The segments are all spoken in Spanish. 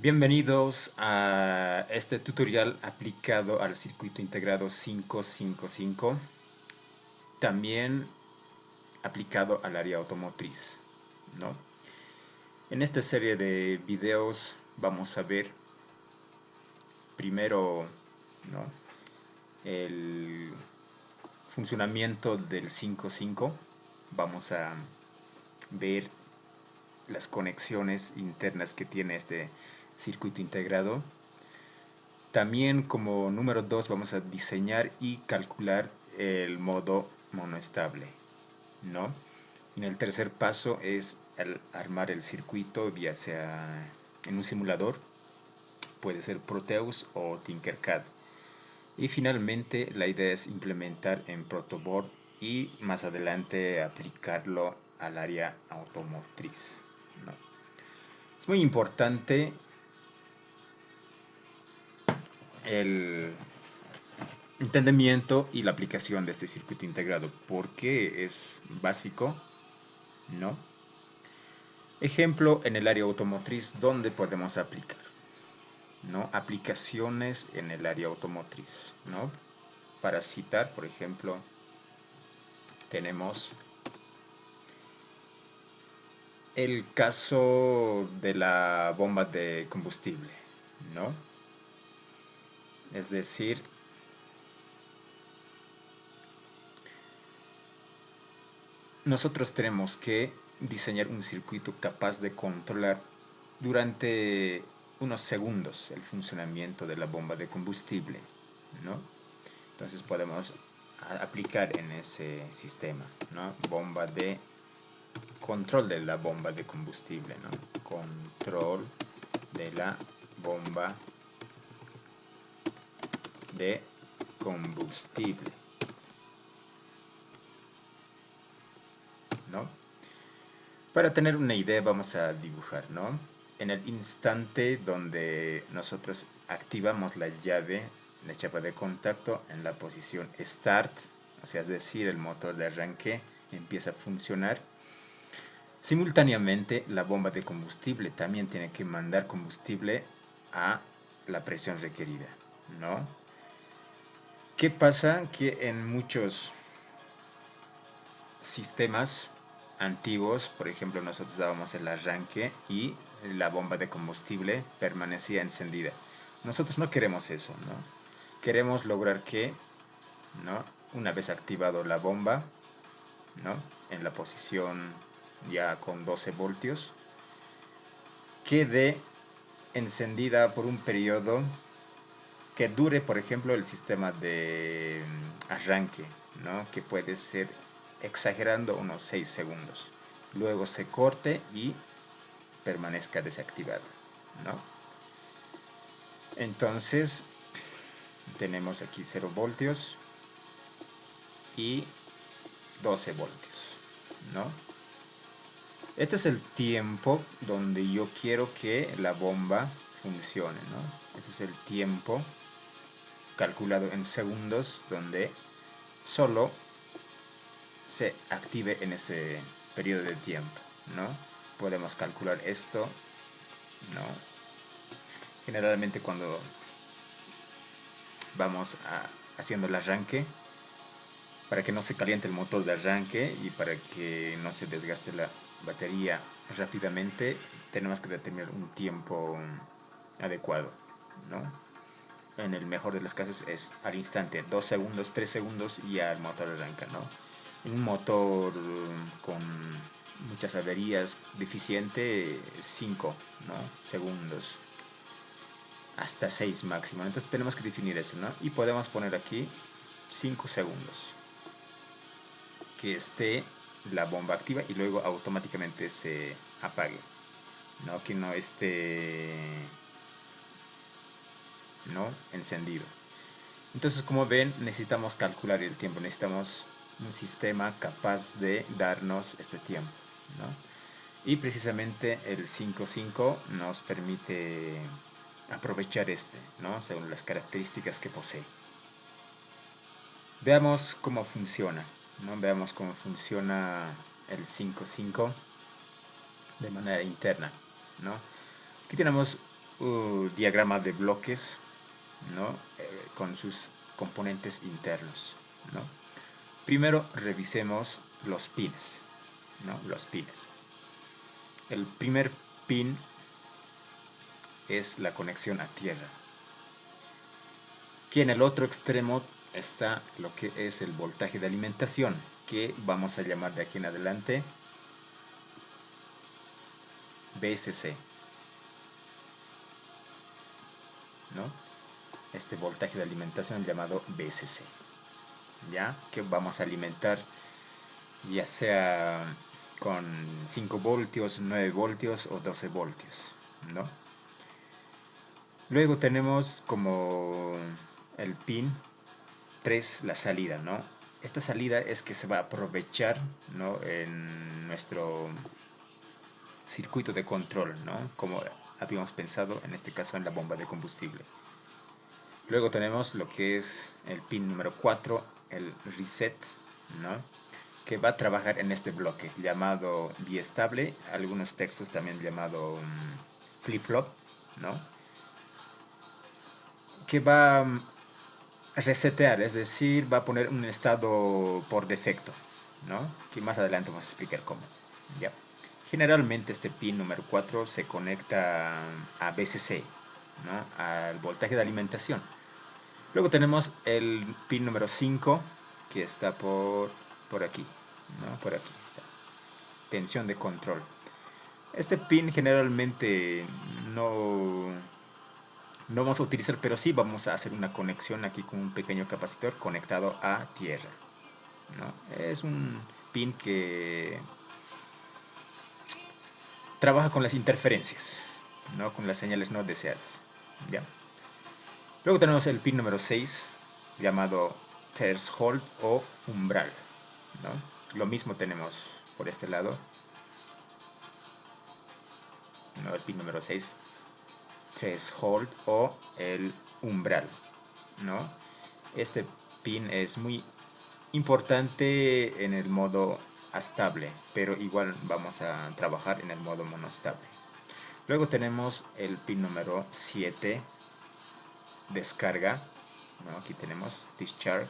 Bienvenidos a este tutorial aplicado al circuito integrado 555, también aplicado al área automotriz, ¿no? En esta serie de videos vamos a ver primero, ¿no?, el funcionamiento del 55. Vamos a ver las conexiones internas que tiene este circuito integrado. También, como número 2, vamos a diseñar y calcular el modo monoestable, ¿no? En el tercer paso es armar el circuito, ya sea en un simulador, puede ser Proteus o Tinkercad. Y finalmente la idea es implementar en Protoboard y más adelante aplicarlo al área automotriz, ¿no? Es muy importante el entendimiento y la aplicación de este circuito integrado, porque es básico, ¿no? Ejemplo, en el área automotriz, ¿dónde podemos aplicar? ¿No? Aplicaciones en el área automotriz, ¿no? Para citar, por ejemplo, tenemos el caso de la bomba de combustible, ¿no? Es decir, nosotros tenemos que diseñar un circuito capaz de controlar durante unos segundos el funcionamiento de la bomba de combustible, ¿no? Entonces podemos aplicar en ese sistema, ¿no? Bomba de control de la bomba de combustible, ¿no? Control de la bomba de combustible, ¿no? Para tener una idea vamos a dibujar, ¿no? En el instante donde nosotros activamos la llave, la chapa de contacto en la posición Start, o sea, es decir, el motor de arranque empieza a funcionar. Simultáneamente, la bomba de combustible también tiene que mandar combustible a la presión requerida, ¿no? ¿Qué pasa? Que en muchos sistemas antiguos, por ejemplo, nosotros dábamos el arranque y la bomba de combustible permanecía encendida. Nosotros no queremos eso, ¿no? Queremos lograr que, ¿no?, una vez activado la bomba, ¿no?, en la posición ya con 12 voltios, quede encendida por un periodo que dure, por ejemplo, el sistema de arranque, ¿no?, que puede ser, exagerando, unos 6 segundos. Luego se corte y permanezca desactivado, ¿no? Entonces tenemos aquí 0 voltios y 12 voltios, ¿no? Este es el tiempo donde yo quiero que la bomba funcione, ¿no? Este es el tiempo calculado en segundos donde solo se active en ese periodo de tiempo, ¿no? Podemos calcular esto, ¿no? Generalmente cuando vamos haciendo el arranque, para que no se caliente el motor de arranque y para que no se desgaste la batería rápidamente, tenemos que determinar un tiempo adecuado, ¿no? En el mejor de los casos es al instante, 2 segundos, 3 segundos y ya el motor arranca, ¿no? Un motor con muchas averías deficiente, 5, ¿no?, segundos, hasta 6 máximo. Entonces tenemos que definir eso, ¿no? Y podemos poner aquí 5 segundos que esté la bomba activa y luego automáticamente se apague, ¿no?, que no esté, ¿no?, encendido. Entonces, como ven, necesitamos calcular el tiempo, necesitamos un sistema capaz de darnos este tiempo, ¿no? Y precisamente el 5.5 nos permite aprovechar ¿no?, según las características que posee. Veamos cómo funciona, ¿no? Veamos cómo funciona el 5.5 de manera interna, ¿no? Aquí tenemos diagrama de bloques, ¿no? Con sus componentes internos, ¿no? Primero revisemos los pines, ¿no? Los pines. El primer pin es la conexión a tierra. Aquí en el otro extremo está lo que es el voltaje de alimentación, que vamos a llamar de aquí en adelante VSC, ¿no? Este voltaje de alimentación llamado VSC, ya que vamos a alimentar ya sea con 5 voltios, 9 voltios o 12 voltios, ¿no? Luego tenemos como el pin 3 la salida, ¿no? Esta salida es que se va a aprovechar, ¿no? En nuestro circuito de control, ¿no? Como habíamos pensado en este caso en la bomba de combustible. Luego tenemos lo que es el pin número 4, el reset, ¿no? Que va a trabajar en este bloque llamado biestable, algunos textos también llamado flip-flop, ¿no? Que va a resetear, es decir, va a poner un estado por defecto, ¿no? Que más adelante vamos a explicar cómo, ¿ya? Generalmente este pin número 4 se conecta a VCC, ¿no? Al voltaje de alimentación. Luego tenemos el pin número 5 que está por aquí, ¿no? Por aquí está. Tensión de control. Este pin generalmente no vamos a utilizar, pero sí vamos a hacer una conexión aquí con un pequeño capacitor conectado a tierra, ¿no? Es un pin que trabaja con las interferencias, ¿no? Con las señales no deseadas, ¿ya? Luego tenemos el pin número 6 llamado threshold o umbral, ¿no? Lo mismo tenemos por este lado, ¿no? El pin número 6 threshold o el umbral, ¿no? Este pin es muy importante en el modo estable, pero igual vamos a trabajar en el modo monostable. Luego tenemos el pin número 7, descarga, ¿no? Aquí tenemos discharge.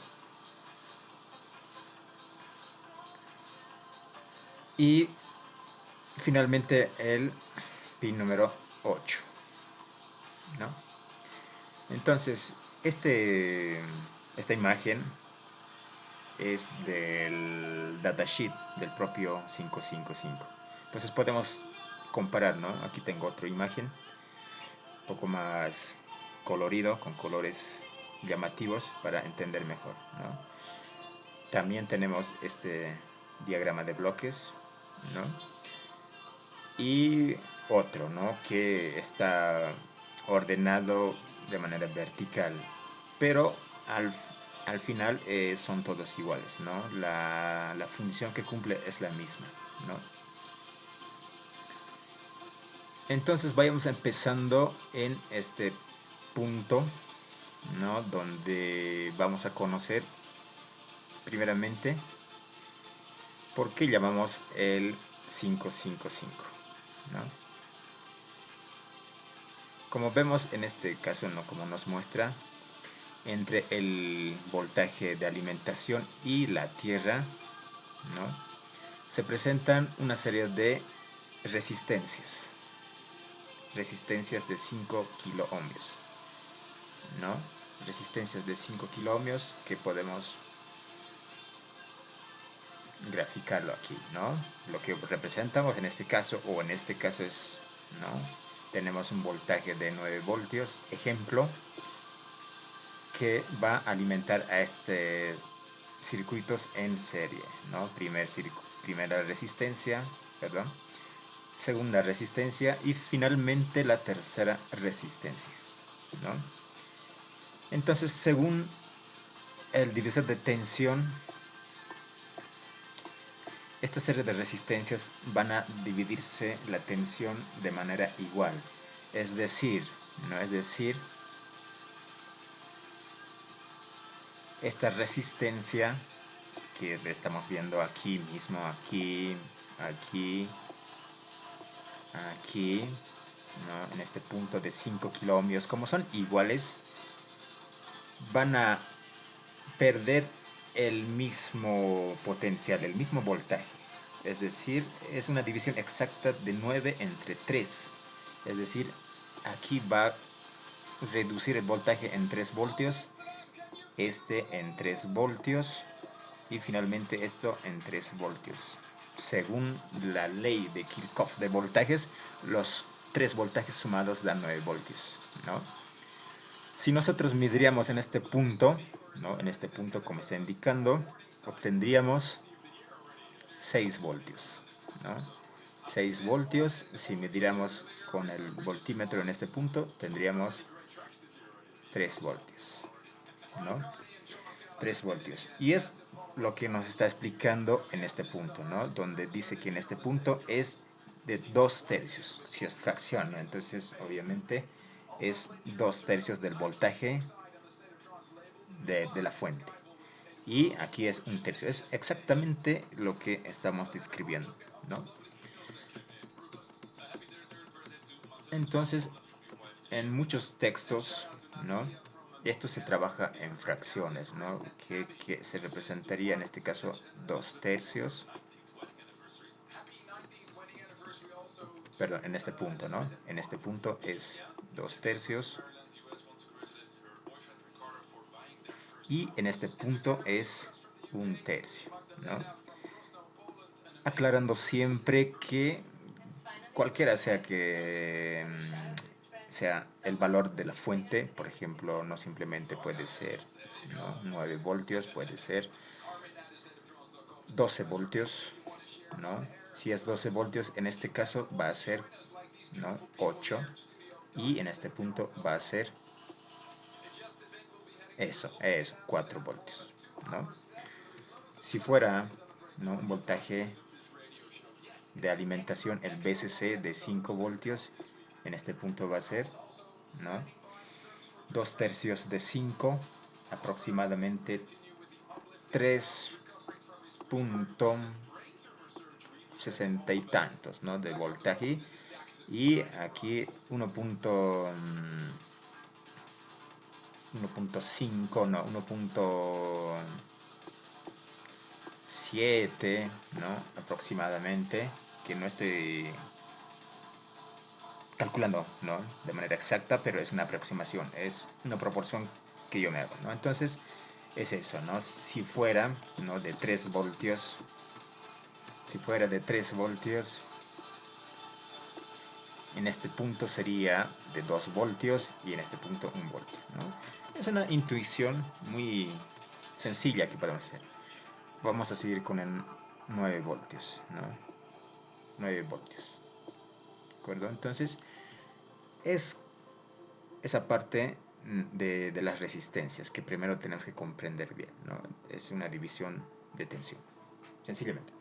Y finalmente el pin número 8, ¿no? Entonces, esta imagen es del datasheet del propio 555. Entonces podemos comparar, ¿no? Aquí tengo otra imagen, un poco más colorido, con colores llamativos para entender mejor, ¿no? También tenemos este diagrama de bloques, ¿no? Y otro, ¿no? Que está ordenado de manera vertical, pero al final son todos iguales, ¿no? La función que cumple es la misma, ¿no? Entonces vayamos empezando en este punto, ¿no? Donde vamos a conocer primeramente por qué llamamos el 555, ¿no? Como vemos en este caso, ¿no? Como nos muestra, entre el voltaje de alimentación y la tierra, ¿no? Se presentan una serie de resistencias de 5 kiloohmios, ¿no? Resistencias de 5 kiloohmios que podemos graficarlo aquí, ¿no? Lo que representamos en este caso, o en este caso es, ¿no? Tenemos un voltaje de 9 voltios, ejemplo, que va a alimentar a estos circuitos en serie, ¿no? Primera resistencia, perdón, segunda resistencia y finalmente la tercera resistencia, ¿no? Entonces, según el divisor de tensión, esta serie de resistencias van a dividirse la tensión de manera igual, es decir, ¿no? Es decir, esta resistencia que estamos viendo aquí mismo, aquí, aquí, aquí ¿no? En este punto de 5 kiloohmios, como son iguales, van a perder el mismo potencial, el mismo voltaje. Es decir, es una división exacta de 9 entre 3. Es decir, aquí va a reducir el voltaje en 3 voltios, este en 3 voltios y finalmente esto en 3 voltios. Según la ley de Kirchhoff de voltajes, los 3 voltajes sumados dan 9 voltios, ¿no? Si nosotros midríamos en este punto, ¿no? En este punto como está indicando, obtendríamos 6 voltios, ¿no? 6 voltios, si midiéramos con el voltímetro en este punto, tendríamos 3 voltios, ¿no? 3 voltios. Y es lo que nos está explicando en este punto, ¿no? Donde dice que en este punto es de 2 tercios, si es fracción, ¿no? Entonces, obviamente, es 2 tercios del voltaje de la fuente. Y aquí es 1 tercio. Es exactamente lo que estamos describiendo, ¿no? Entonces, en muchos textos, ¿no? Esto se trabaja en fracciones, ¿no? Que se representaría en este caso 2 tercios. Perdón, en este punto, ¿no? En este punto es 2 tercios. Y en este punto es 1 tercio, ¿no? Aclarando siempre que cualquiera sea que sea el valor de la fuente, por ejemplo, no simplemente puede ser, ¿no? 9 voltios, puede ser 12 voltios, ¿no? Si es 12 voltios, en este caso va a ser, ¿no? 8, y en este punto va a ser eso, 4 voltios, ¿no? Si fuera, ¿no? Un voltaje de alimentación, el VCC de 5 voltios, en este punto va a ser, ¿no? 2 tercios de 5, aproximadamente 3.60 y tantos, ¿no? De voltaje. Y aquí 1.5, no, 1.7, ¿no? Aproximadamente, que no estoy calculando, ¿no? De manera exacta, pero es una aproximación, es una proporción que yo me hago, ¿no? Entonces, es eso, ¿no? Si fuera, ¿no? De 3 voltios, si fuera de 3 voltios, en este punto sería de 2 voltios y en este punto 1 voltio, ¿no? Es una intuición muy sencilla que podemos hacer. Vamos a seguir con el 9 voltios, ¿no? 9 voltios. ¿De acuerdo? Entonces, es esa parte de las resistencias que primero tenemos que comprender bien, ¿no? Es una división de tensión, sencillamente.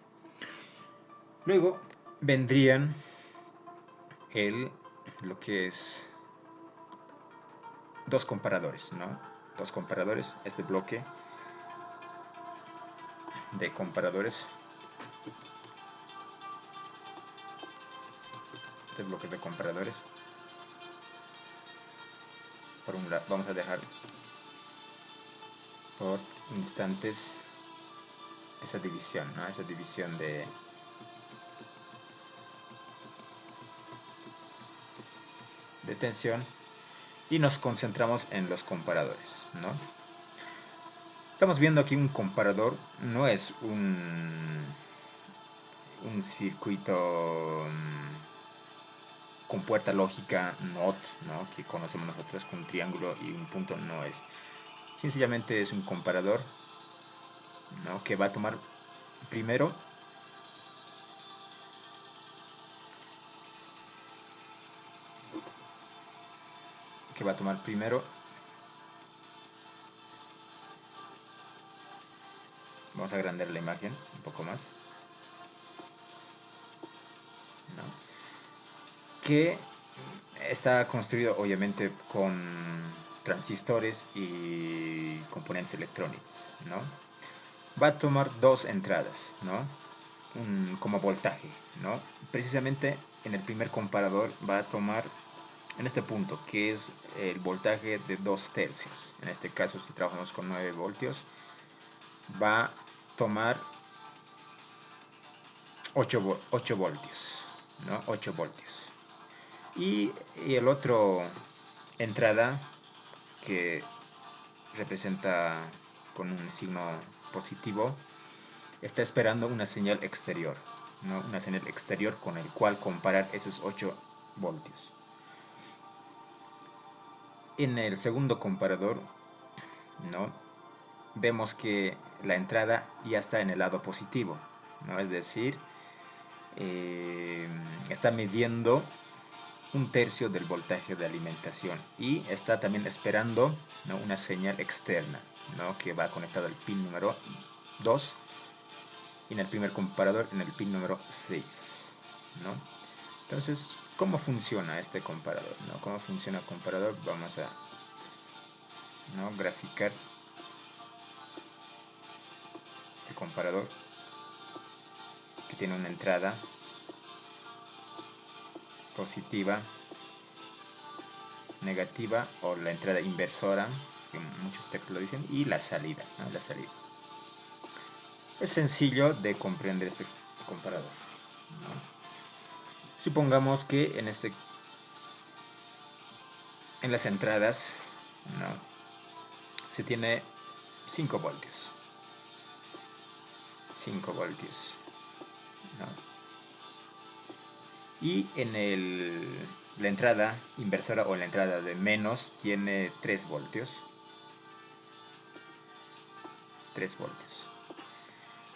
Luego vendrían lo que es dos comparadores, ¿no? Dos comparadores, este bloque de comparadores, por un lado, vamos a dejar por instantes esa división, ¿no? Esa división de tensión y nos concentramos en los comparadores, ¿no? Estamos viendo aquí un comparador, no es un circuito con puerta lógica NOT, ¿no? Que conocemos nosotros con un triángulo y un punto, no es. Sencillamente es un comparador, ¿no? Que va a tomar primero vamos a agrandar la imagen un poco más, ¿no? Que está construido obviamente con transistores y componentes electrónicos, ¿no? Va a tomar dos entradas, ¿no? como voltaje, ¿no? Precisamente en el primer comparador va a tomar en este punto, que es el voltaje de 2/3. En este caso, si trabajamos con 9 voltios, va a tomar 8 voltios, ¿no? 8 voltios. Y el otro entrada que representa con un signo positivo está esperando una señal exterior, ¿no? Una señal exterior con el cual comparar esos 8 voltios. En el segundo comparador, ¿no? Vemos que la entrada ya está en el lado positivo, ¿no? Es decir, está midiendo 1/3 del voltaje de alimentación y está también esperando, ¿no? Una señal externa, ¿no? Que va conectada al pin número 2 y en el primer comparador en el pin número 6, ¿no? Entonces, ¿cómo funciona este comparador? ¿No? ¿Cómo funciona el comparador? Vamos a, ¿no? graficar el comparador que tiene una entrada positiva, negativa o la entrada inversora, que muchos textos lo dicen, y la salida, ¿no? La salida. Es sencillo de comprender este comparador, ¿no? Supongamos que en las entradas, ¿no? Se tiene 5 voltios. 5 voltios, ¿no? Y en la entrada inversora o la entrada de menos tiene 3 voltios. 3 voltios.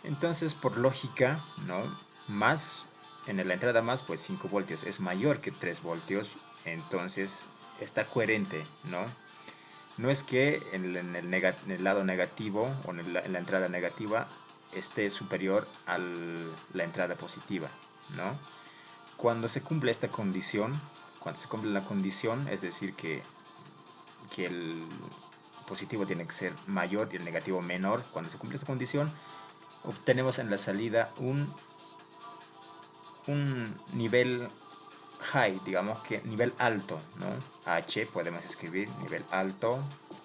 Entonces, por lógica, ¿no? Más, en la entrada más, pues 5 voltios es mayor que 3 voltios. Entonces, está coherente, ¿no? No es que en el lado negativo o en la entrada negativa esté superior a la entrada positiva, ¿no? Cuando se cumple esta condición, cuando se cumple la condición, es decir, que el positivo tiene que ser mayor y el negativo menor, cuando se cumple esta condición, obtenemos en la salida un nivel high, digamos que nivel alto, ¿no? H podemos escribir nivel alto.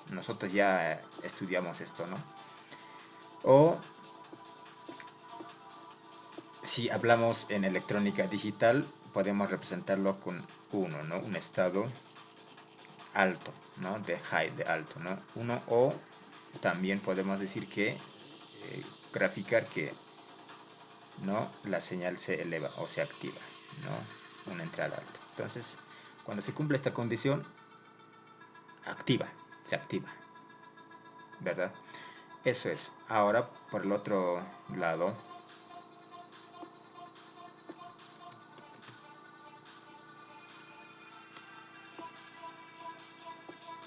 Nosotros ya estudiamos esto, ¿no? O si hablamos en electrónica digital, podemos representarlo con 1, ¿no? Un estado alto, ¿no? De high, de alto, ¿no? 1, o también podemos decir que graficar que, ¿no? La señal se eleva o se activa, ¿no? Una entrada alta. Entonces, cuando se cumple esta condición, se activa, ¿verdad? Eso es. Ahora, por el otro lado,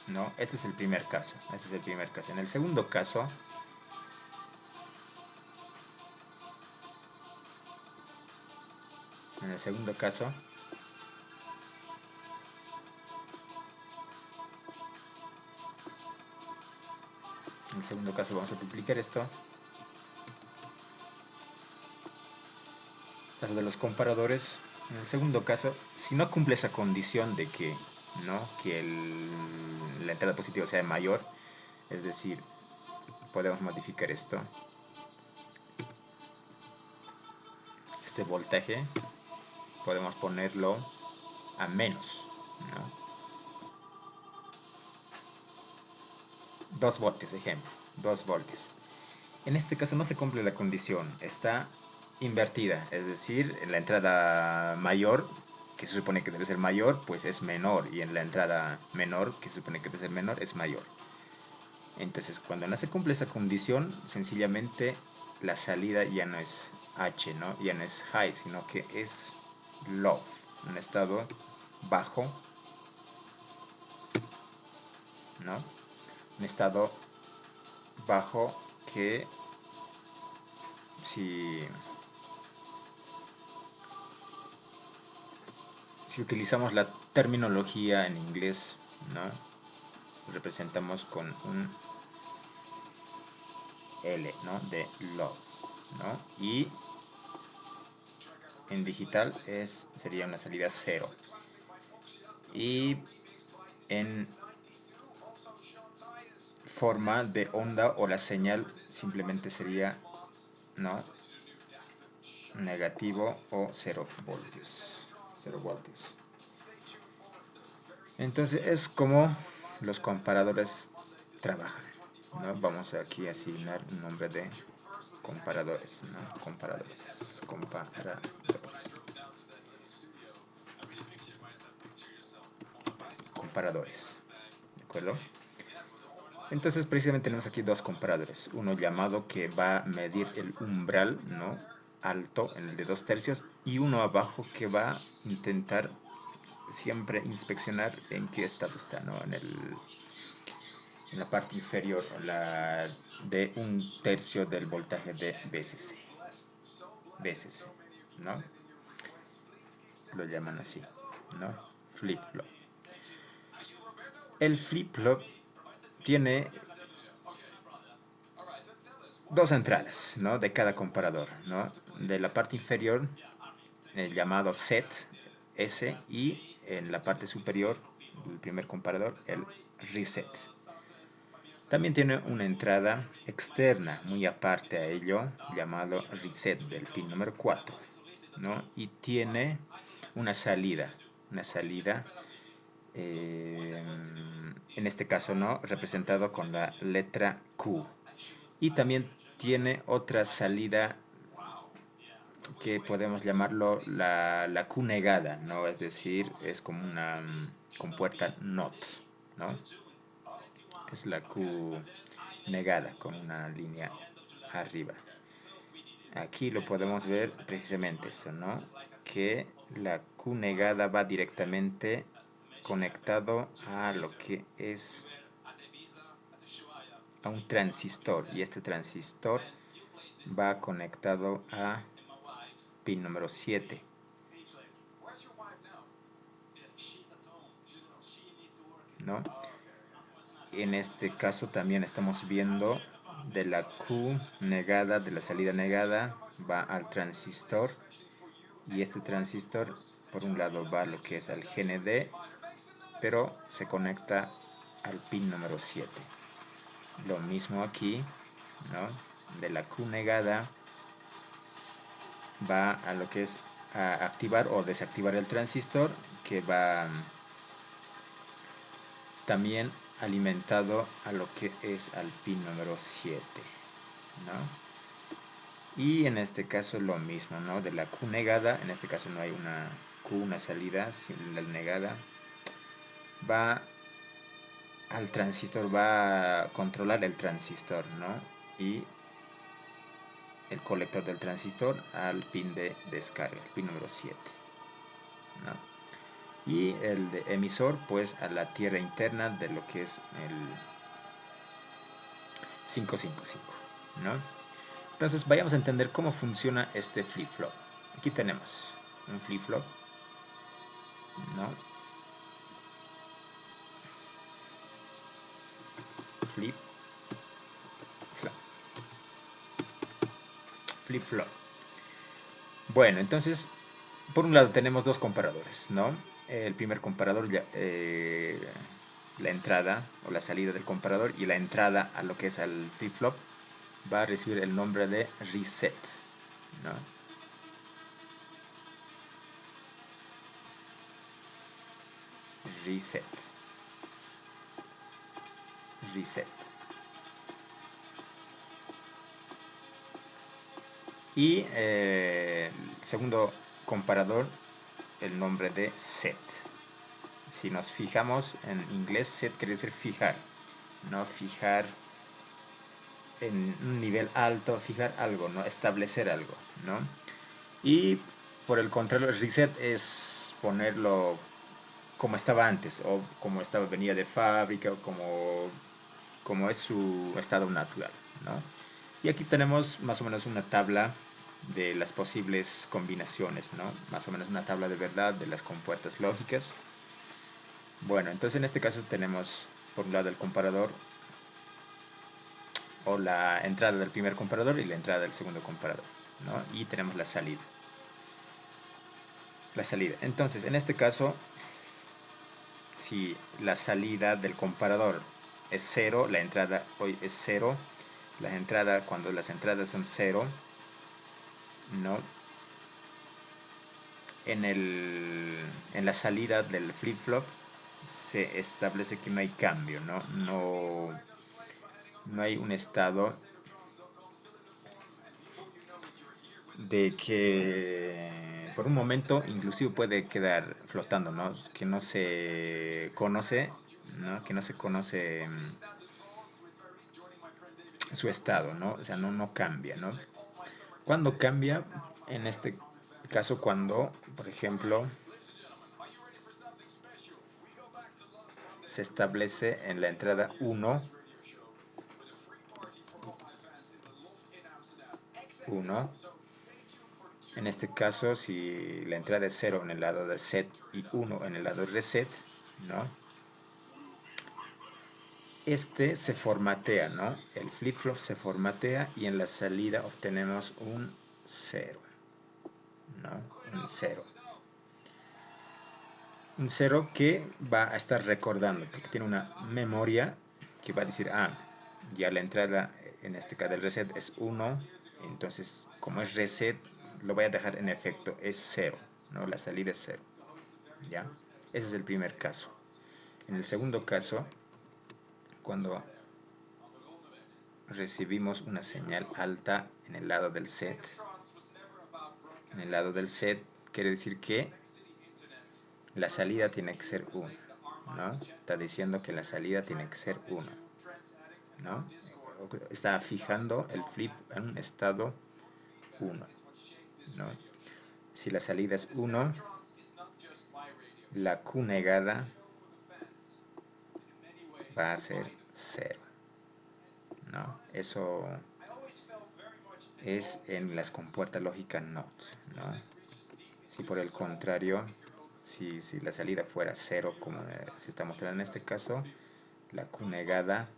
¿no? Este es el primer caso. Este es el primer caso. En el segundo caso, en el segundo caso, vamos a duplicar esto. Caso de los comparadores. En el segundo caso, si no cumple esa condición de que, ¿no? Que la entrada positiva sea mayor, es decir, podemos modificar esto. Este voltaje podemos ponerlo a menos, ¿no? 2 voltios, ejemplo, 2 voltios. En este caso no se cumple la condición, está invertida, es decir, en la entrada mayor, que se supone que debe ser mayor, pues es menor, y en la entrada menor, que se supone que debe ser menor, es mayor. Entonces, cuando no se cumple esa condición, sencillamente la salida ya no es H, ¿no? Ya no es high, sino que es low, un estado bajo, ¿no? Un estado bajo que si utilizamos la terminología en inglés, ¿no? Representamos con un L, ¿no? De low, ¿no? Y en digital sería una salida 0. Y en forma de onda o la señal simplemente sería, ¿no?, negativo o 0 voltios. 0 voltios. Entonces es como los comparadores trabajan, ¿no? Vamos aquí a asignar un nombre de comparadores, ¿no? Comparadores. Comparadores. ¿De acuerdo? Entonces precisamente tenemos aquí dos comparadores. Uno llamado que va a medir el umbral, ¿no?, alto, en el de 2/3, y uno abajo que va a intentar siempre inspeccionar en qué estado está, ¿no?, en la parte inferior, de 1/3 del voltaje de VCC, ¿no? Lo llaman así, ¿no? Flip-flop. El flip-flop tiene dos entradas, ¿no?, de cada comparador, ¿no? De la parte inferior, el llamado set, S, y en la parte superior, el primer comparador, el reset. También tiene una entrada externa, muy aparte a ello, llamado reset del pin número 4, ¿no? Y tiene una salida, en este caso, ¿no?, representado con la letra Q. Y también tiene otra salida que podemos llamarlo la Q negada, ¿no? Es decir, es como una compuerta NOT, ¿no? Es la Q negada con una línea arriba. Aquí lo podemos ver precisamente eso, ¿no? Que la Q negada va directamente conectado a lo que es a un transistor, y este transistor va conectado a pin número 7, ¿no? En este caso también estamos viendo de la Q negada, de la salida negada, va al transistor, y este transistor por un lado va a lo que es al GND, pero se conecta al pin número 7. Lo mismo aquí, ¿no? De la Q negada va a lo que es a activar o desactivar el transistor, que va también alimentado a lo que es al pin número 7, ¿no? Y en este caso lo mismo, ¿no? De la Q negada, en este caso no hay una Q, una salida, sino la negada, va al transistor, va a controlar el transistor, ¿no? Y el colector del transistor al pin de descarga, el pin número 7, ¿no? Y el de emisor, pues a la tierra interna de lo que es el 555, ¿no? Entonces vayamos a entender cómo funciona este flip-flop. Aquí tenemos un flip-flop, ¿no? Flip-flop. Bueno, entonces, por un lado tenemos dos comparadores, ¿no? El primer comparador, la entrada o la salida del comparador, y la entrada a lo que es al flip-flop va a recibir el nombre de reset, ¿no? Reset. Y el segundo comparador, el nombre de set. Si nos fijamos en inglés, set quiere decir fijar, no fijar en un nivel alto, fijar algo, no establecer algo, ¿no? Y por el contrario, el reset es ponerlo como estaba antes, o como estaba, venía de fábrica, o como es su estado natural, ¿no? Y aquí tenemos más o menos una tabla de las posibles combinaciones, ¿no? Más o menos una tabla de verdad de las compuertas lógicas. Bueno, entonces en este caso tenemos por un lado el comparador, o la entrada del primer comparador y la entrada del segundo comparador, ¿no? Y tenemos la salida. la salida. Entonces, en este caso, si la salida del comparador es 0, la entrada hoy es 0, la entrada, cuando las entradas son 0, ¿no? En la salida del flip-flop se establece que no hay cambio, ¿no? No hay un estado de que por un momento inclusive puede quedar flotando, ¿no? Que no se conoce, ¿no? Que no se conoce su estado, ¿no? O sea, no cambia, ¿no? ¿Cuándo cambia? En este caso, cuando, por ejemplo, se establece en la entrada 1, 1. En este caso, si la entrada es 0 en el lado de set y 1 en el lado de reset, ¿no? Este se formatea, ¿no? El flip-flop se formatea y en la salida obtenemos un 0, ¿no? Un 0. Un 0 que va a estar recordando, porque tiene una memoria que va a decir, ya la entrada, en este caso del reset, es 1, entonces como es reset, lo voy a dejar en efecto, es 0, ¿no? La salida es 0, ¿ya? Ese es el primer caso. En el segundo caso, cuando recibimos una señal alta en el lado del set, quiere decir que la salida tiene que ser 1, ¿no? Está diciendo que la salida tiene que ser 1, ¿no? Está fijando el flip en un estado 1, ¿no? Si la salida es 1, la Q negada va a ser 0, ¿no? Eso es en las compuertas lógicas NOT, ¿no? Si por el contrario, si la salida fuera 0, como se está mostrando en este caso, la Q negada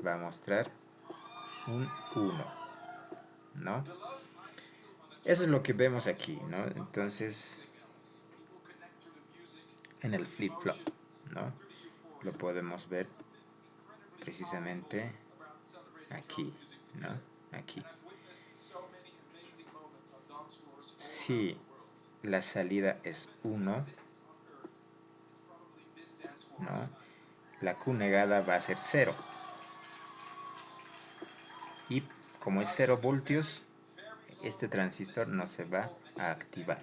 va a mostrar un 1, ¿no? Eso es lo que vemos aquí, ¿no? Entonces, en el flip-flop, ¿no? Lo podemos ver precisamente aquí, ¿no? Aquí. Si la salida es 1, ¿no? La Q negada va a ser 0. Y como es 0 voltios, este transistor no se va a activar.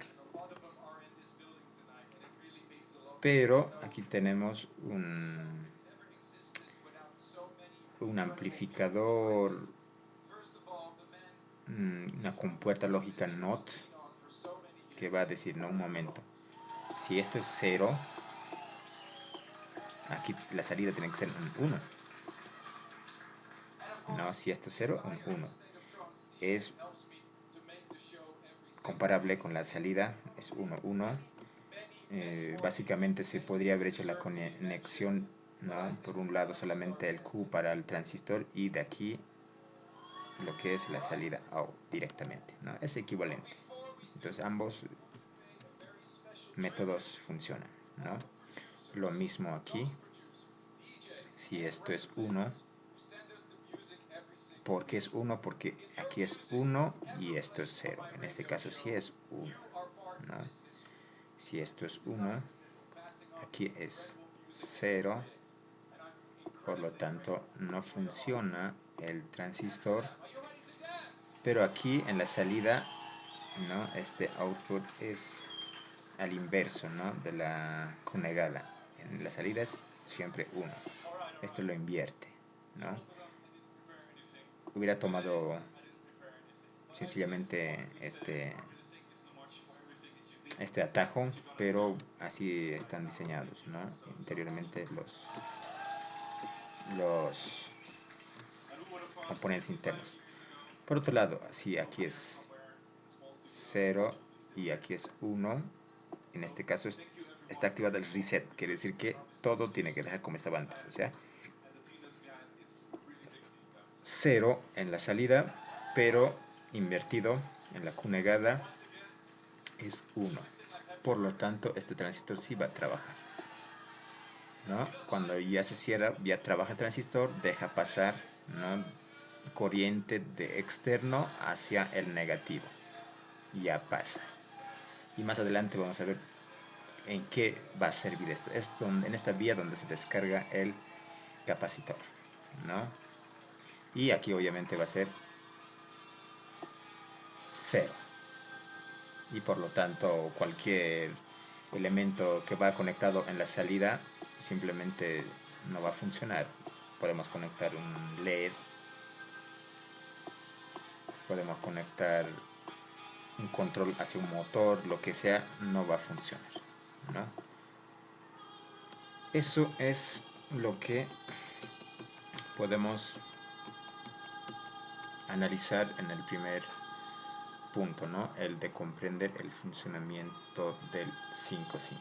Pero aquí tenemos un amplificador, una compuerta lógica NOT, que va a decir, no, un momento, si esto es 0, aquí la salida tiene que ser un 1. No, si esto es 0, un 1. Es comparable con la salida, es 1, 1. Básicamente se podría haber hecho la conexión, ¿no? Por un lado solamente el Q para el transistor y de aquí lo que es la salida out directamente, ¿no? Es equivalente. Entonces ambos métodos funcionan, ¿no? Lo mismo aquí. Si esto es 1, ¿por qué es 1? Porque aquí es 1 y esto es 0. En este caso sí es 1, ¿no? Si esto es 1, aquí es 0, por lo tanto no funciona el transistor, pero aquí en la salida, ¿no? Este output es al inverso, ¿no? De la conegada. En la salida es siempre 1. Esto lo invierte, ¿no? Hubiera tomado sencillamente este atajo, pero así están diseñados, ¿no? Interiormente los componentes internos. Por otro lado, si aquí es 0 y aquí es 1, en este caso está activado el reset, quiere decir que todo tiene que dejar como estaba antes, o sea, 0 en la salida, pero invertido en la Q negada es 1. Por lo tanto, este transistor sí va a trabajar, ¿no? Cuando ya se cierra, ya trabaja el transistor, deja pasar, ¿no?, corriente de externo hacia el negativo. Ya pasa. Y más adelante vamos a ver en qué va a servir esto. Es en esta vía donde se descarga el capacitor, ¿no? Y aquí obviamente va a ser 0. Y por lo tanto cualquier elemento que va conectado en la salida simplemente no va a funcionar. Podemos conectar un LED, podemos conectar un control hacia un motor, lo que sea, no va a funcionar, ¿no? Eso es lo que podemos analizar en el primer punto, ¿no? El de comprender el funcionamiento del 5.5,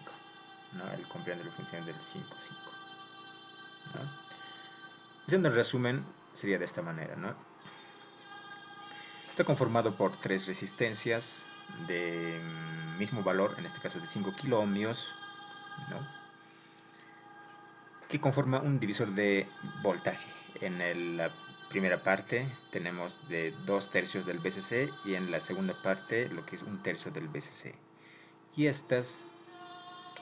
¿no? El comprender el funcionamiento del 5.5, ¿no? Haciendo el resumen, sería de esta manera, ¿no? Está conformado por 3 resistencias de mismo valor, en este caso de 5 kiloohmios, ¿no?, que conforma un divisor de voltaje. La primera parte tenemos de 2/3 del VCC y en la segunda parte lo que es 1/3 del VCC. Y estas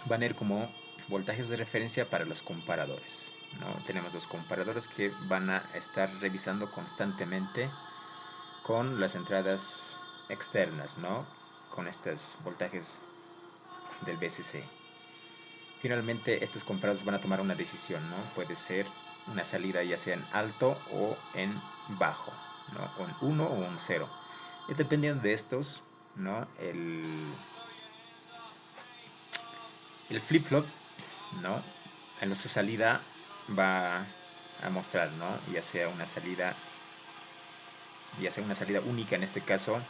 van a ir como voltajes de referencia para los comparadores, ¿no? Tenemos los comparadores que van a estar revisando constantemente con las entradas externas, ¿no?, con estos voltajes del VCC. Finalmente, estos comparadores van a tomar una decisión, ¿no? Puede ser una salida ya sea en alto o en bajo, ¿no?, o en 1 o un 0. Y dependiendo de estos, ¿no?, el flip-flop, ¿no?, en nuestra salida va a mostrar, ¿no?, ya sea una salida única en este caso,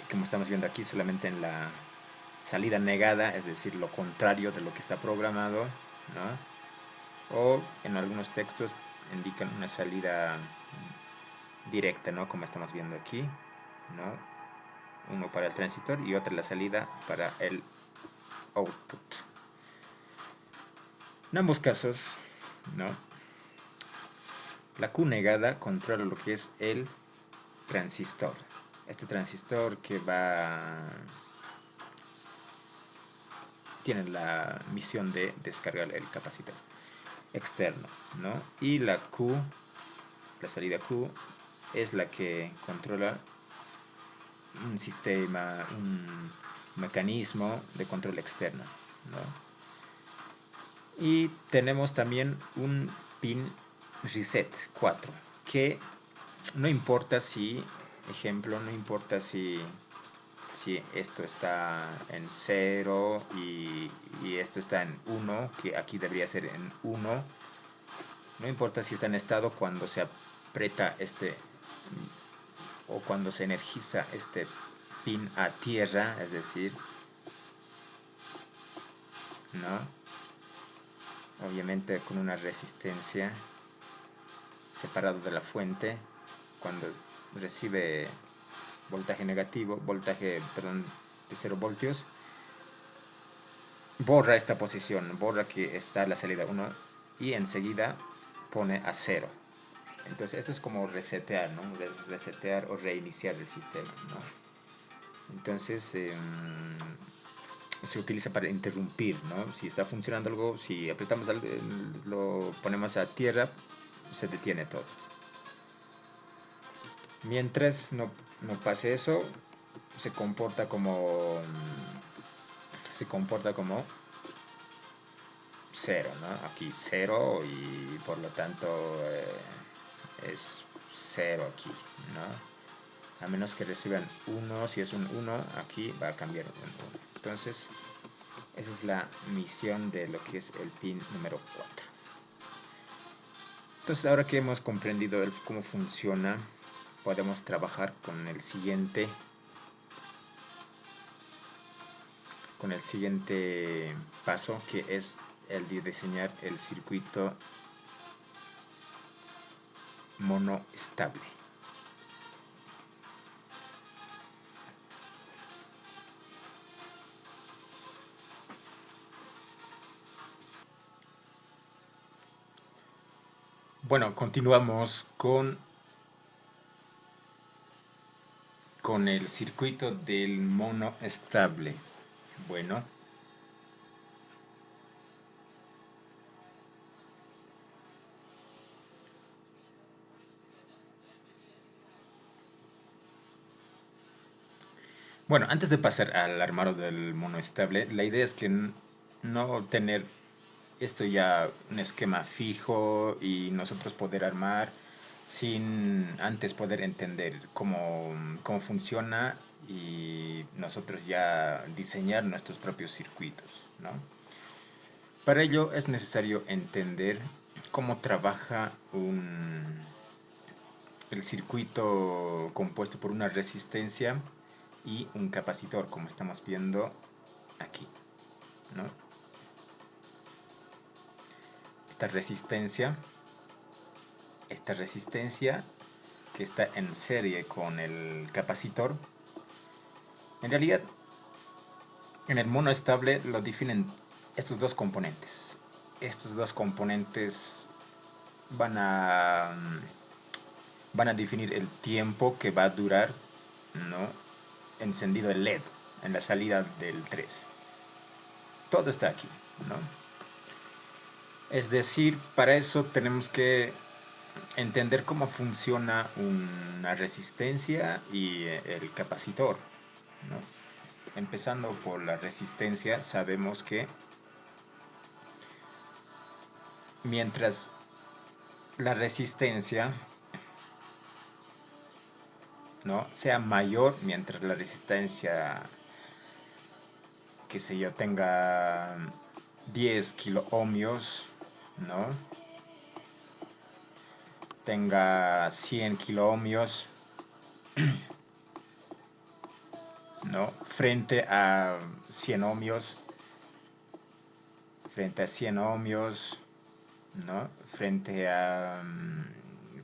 como estamos viendo aquí, solamente en la salida negada, es decir, lo contrario de lo que está programado, ¿no? O en algunos textos indican una salida directa, ¿no?, como estamos viendo aquí, ¿no? Uno para el transistor y otra la salida para el output. En ambos casos, ¿no?, la Q negada controla lo que es el transistor. Este transistor que tiene la misión de descargar el capacitor externo, ¿no? Y la salida Q, es la que controla un sistema, un mecanismo de control externo, ¿no? Y tenemos también un pin reset 4, que no importa si, no importa si esto está en 0 y esto está en 1, que aquí debería ser en 1, no importa si está en estado cuando se aprieta o cuando se energiza este pin a tierra, es decir, ¿no?, obviamente con una resistencia separado de la fuente, cuando recibe voltaje negativo, de 0 voltios, borra esta posición, borra que está la salida 1 y enseguida pone a 0. Entonces esto es como resetear, ¿no?, resetear o reiniciar el sistema, ¿no? Entonces se utiliza para interrumpir, ¿no? Si está funcionando algo, si apretamos algo, lo ponemos a tierra, se detiene todo. Mientras no pase eso, se comporta como 0, ¿no? Aquí 0 y por lo tanto es 0 aquí, ¿no? A menos que reciban 1, si es un 1, aquí va a cambiar un 1. Entonces, esa es la misión de lo que es el pin número 4. Entonces, ahora que hemos comprendido cómo funciona, podemos trabajar con el siguiente paso, que es el de diseñar el circuito monoestable. Bueno, continuamos con el circuito del mono estable. Bueno, bueno, antes de pasar al armado del mono estable, la idea es que no tener esto ya un esquema fijo y nosotros poder armar sin antes poder entender cómo funciona y nosotros ya diseñar nuestros propios circuitos, ¿no? Para ello es necesario entender cómo trabaja el circuito compuesto por una resistencia y un capacitor, como estamos viendo aquí, ¿no? Esta resistencia, esta resistencia que está en serie con el capacitor, en realidad en el mono estable lo definen estos dos componentes. Estos dos componentes van a, van a definir el tiempo que va a durar, ¿no?, encendido el LED en la salida del 3. Todo está aquí, ¿no? Es decir, para eso tenemos que entender cómo funciona una resistencia y el capacitor, ¿no? Empezando por la resistencia, sabemos que mientras la resistencia, ¿no?, sea mayor, mientras la resistencia, qué sé yo, tenga 10 kilo ohmios, ¿no?, tenga 100 kilo ohmios, ¿no?, frente a 100 ohmios, ¿no?, frente a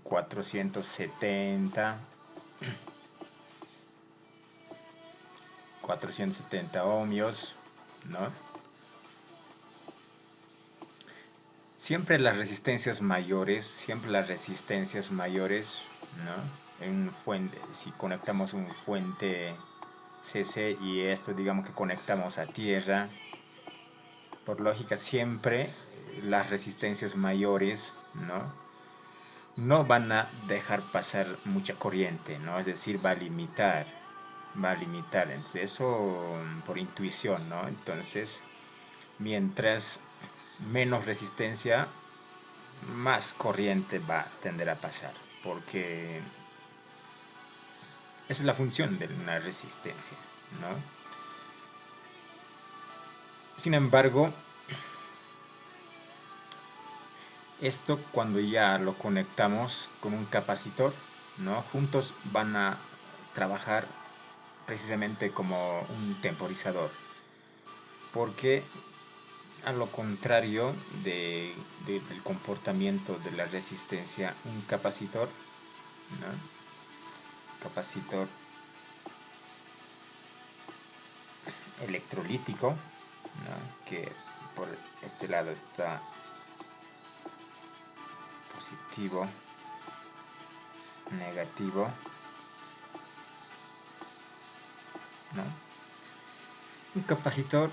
470, 470 ohmios, ¿no? Siempre las resistencias mayores, ¿no? Si conectamos un fuente CC y esto digamos que conectamos a tierra, por lógica siempre las resistencias mayores, ¿no?, no van a dejar pasar mucha corriente, ¿no? Es decir, va a limitar. Entonces, eso por intuición, ¿no? Entonces, mientras menos resistencia, más corriente va a tender a pasar, porque esa es la función de una resistencia, ¿no? Sin embargo, esto cuando ya lo conectamos con un capacitor, ¿no?, juntos van a trabajar precisamente como un temporizador, porque a lo contrario del comportamiento de la resistencia, un capacitor, ¿no?, capacitor electrolítico, ¿no?, que por este lado está positivo, negativo, ¿no? Un capacitor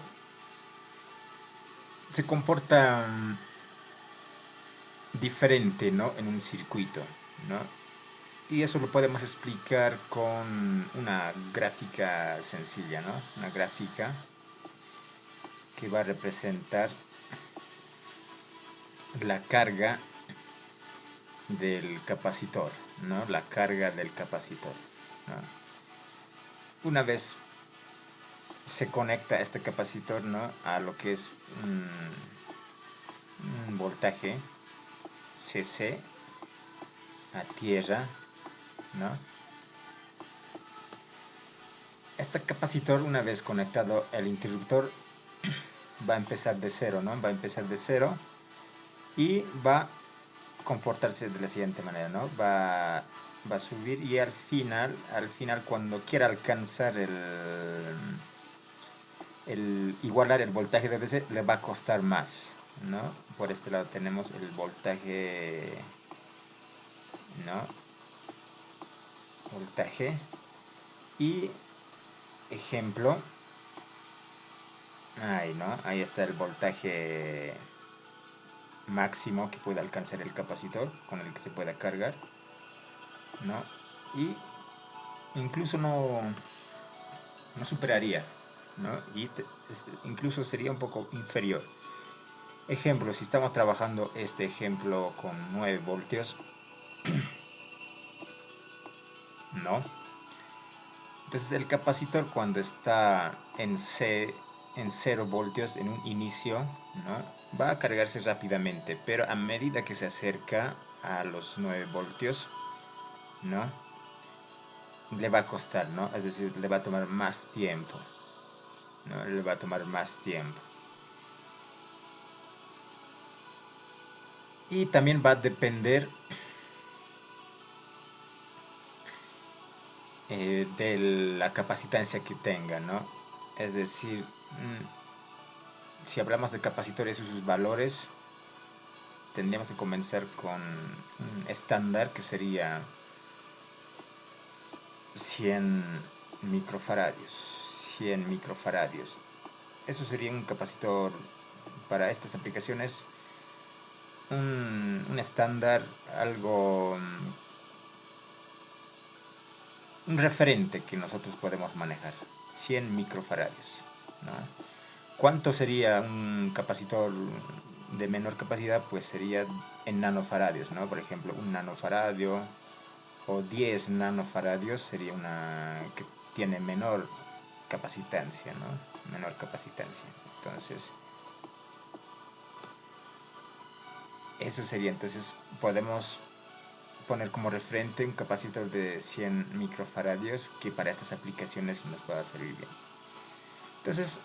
se comporta diferente, ¿no?, en un circuito, ¿no? Y eso lo podemos explicar con una gráfica sencilla, ¿no? Una gráfica que va a representar la carga del capacitor, ¿no? La carga del capacitor, ¿no? Una vez se conecta este capacitor, ¿no?, a lo que es un voltaje CC a tierra, ¿no? Este capacitor, una vez conectado al interruptor, va a empezar de cero, ¿no? Va a empezar de cero y va a comportarse de la siguiente manera, ¿no? Va a subir y al final cuando quiera alcanzar el igualar el voltaje de DC, le va a costar más, ¿no? Por este lado tenemos el voltaje ¿no? Voltaje. Y ejemplo, ahí, ¿no? Ahí está el voltaje máximo que puede alcanzar el capacitor con el que se pueda cargar, ¿no? Y incluso no superaría, ¿no? Y incluso sería un poco inferior. Ejemplo, si estamos trabajando este ejemplo con 9 voltios, ¿no? Entonces el capacitor cuando está en 0 voltios en un inicio, ¿no? Va a cargarse rápidamente, pero a medida que se acerca a los 9 voltios, ¿no? Le va a costar, ¿no? Es decir, le va a tomar más tiempo, ¿no? Le va a tomar más tiempo. Y también va a depender de la capacitancia que tenga, ¿no? Es decir, si hablamos de capacitores y sus valores, tendríamos que comenzar con un estándar que sería 100 microfaradios. 100 microfaradios. Eso sería un capacitor para estas aplicaciones, un estándar, algo, un referente que nosotros podemos manejar. 100 microfaradios, ¿no? ¿Cuánto sería un capacitor de menor capacidad? Pues sería en nanofaradios, ¿no? Por ejemplo, un nanofaradio o 10 nanofaradios sería una que tiene menor capacitancia, ¿no? Menor capacitancia. Entonces, eso sería. Entonces, podemos poner como referente un capacitor de 100 microfaradios que para estas aplicaciones nos pueda servir bien. Entonces,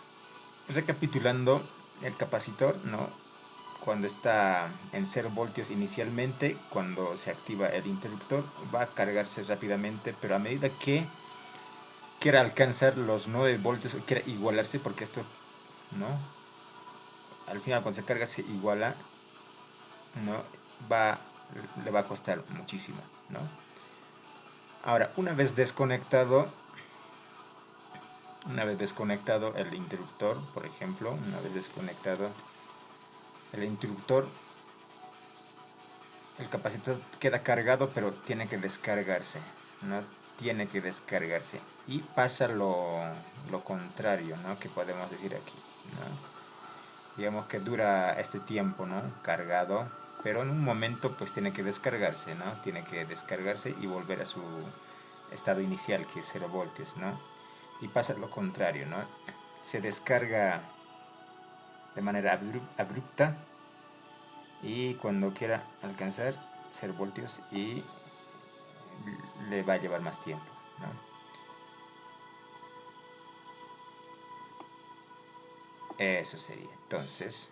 recapitulando, el capacitor, ¿no? Cuando está en 0 voltios inicialmente, cuando se activa el interruptor, va a cargarse rápidamente, pero a medida que quiera alcanzar los 9 voltios o quiera igualarse, porque esto, ¿no? Al final cuando se carga se iguala, ¿no? Le va a costar muchísimo, ¿no? Ahora, una vez desconectado el interruptor, por ejemplo, una vez desconectado el interruptor, el capacitor queda cargado, pero tiene que descargarse, ¿no? Tiene que descargarse. Y pasa lo contrario, ¿no? Que podemos decir aquí, ¿no? Digamos que dura este tiempo, ¿no? Cargado, pero en un momento pues tiene que descargarse, ¿no? Tiene que descargarse y volver a su estado inicial, que es 0 voltios, ¿no? Y pasa lo contrario, ¿no? Se descarga de manera abrupta y cuando quiera alcanzar 0 voltios y le va a llevar más tiempo, ¿no? Eso sería. Entonces,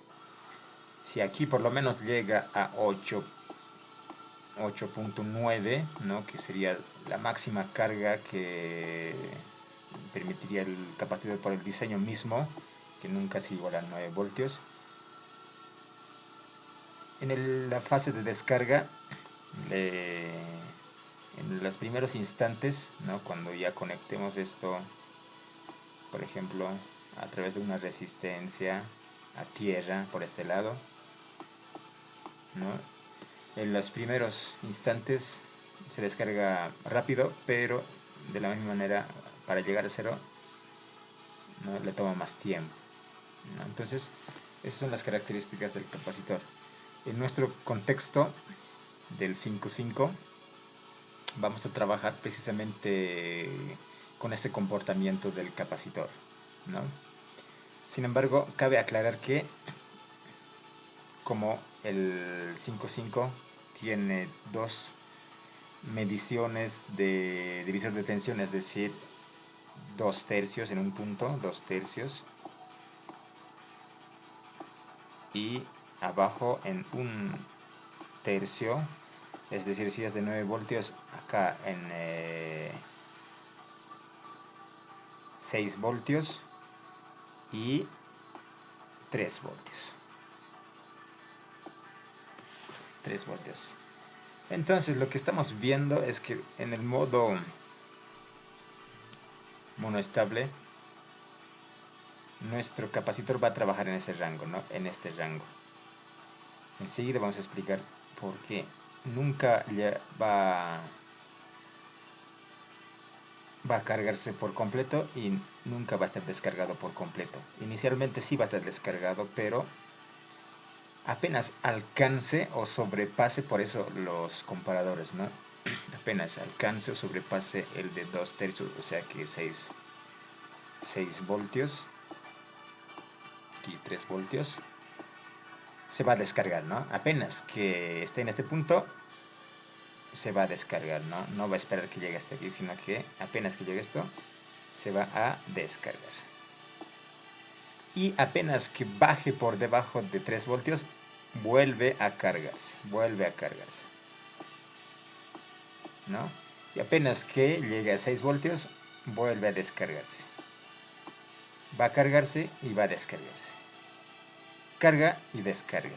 si aquí por lo menos llega a 8.9, ¿no? Que sería la máxima carga que permitiría el capacitor por el diseño mismo, que nunca es igual a 9 voltios. En la fase de descarga, en los primeros instantes, ¿no? Cuando ya conectemos esto, por ejemplo, a través de una resistencia a tierra por este lado, ¿no? En los primeros instantes se descarga rápido, pero de la misma manera para llegar a 0, ¿no? Le toma más tiempo, ¿no? Entonces, esas son las características del capacitor. En nuestro contexto del 5.5 vamos a trabajar precisamente con ese comportamiento del capacitor, ¿no? Sin embargo, cabe aclarar que como el 5.5 tiene dos mediciones de divisor de tensión, es decir, 2 tercios en un punto, 2 tercios, y abajo en un tercio, es decir, si es de 9 voltios, acá en 6 voltios y 3 voltios. 3 voltios. Entonces lo que estamos viendo es que en el modo monoestable nuestro capacitor va a trabajar en ese rango, ¿no? En este rango. Enseguida vamos a explicar por qué. Nunca ya va a cargarse por completo y nunca va a estar descargado por completo. Inicialmente sí va a estar descargado, pero apenas alcance o sobrepase, por eso los comparadores, ¿no? Apenas alcance o sobrepase el de 2/3, o sea que 6 voltios, aquí 3 voltios, se va a descargar, ¿no? Apenas que esté en este punto, se va a descargar, ¿no? No va a esperar que llegue hasta aquí, sino que apenas que llegue esto, se va a descargar. Y apenas que baje por debajo de 3 voltios, vuelve a cargarse, ¿no? Y apenas que llegue a 6 voltios, vuelve a descargarse. Va a cargarse y va a descargarse. Carga y descarga.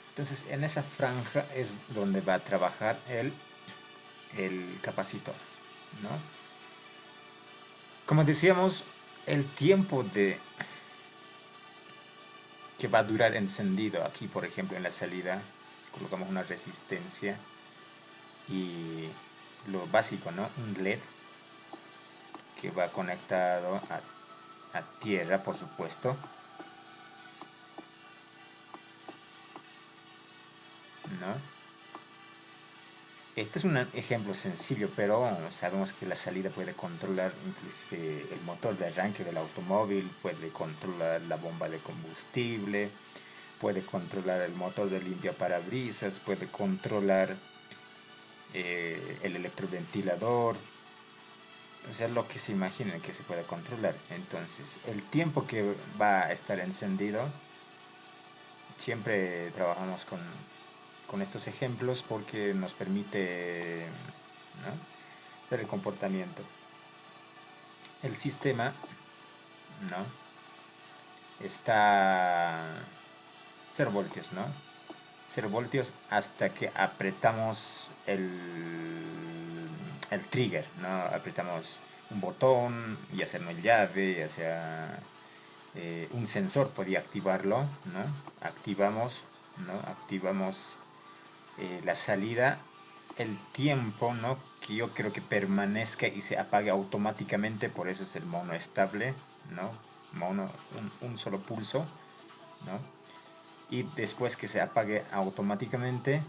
Entonces en esa franja es donde va a trabajar el capacitor, ¿no? Como decíamos, el tiempo que va a durar encendido aquí, por ejemplo, en la salida, si colocamos una resistencia y lo básico, ¿no? Un LED que va conectado a tierra, por supuesto, ¿no? Este es un ejemplo sencillo, pero sabemos que la salida puede controlar inclusive el motor de arranque del automóvil, puede controlar la bomba de combustible, puede controlar el motor de limpiaparabrisas, puede controlar el electroventilador, o sea, lo que se imaginen que se puede controlar. Entonces, el tiempo que va a estar encendido, siempre trabajamos con estos ejemplos porque nos permite, ¿no?, ver el comportamiento. El sistema, ¿no?, está 0 voltios, ¿no? 0 voltios hasta que apretamos el trigger, ¿no? Apretamos un botón, ya sea una llave, ya sea un sensor podría activarlo, ¿no? Activamos, ¿no? Activamos la salida, el tiempo, ¿no?, que yo creo que permanezca y se apague automáticamente, por eso es el mono estable, ¿no? Mono, un solo pulso, ¿no? Y después que se apague automáticamente,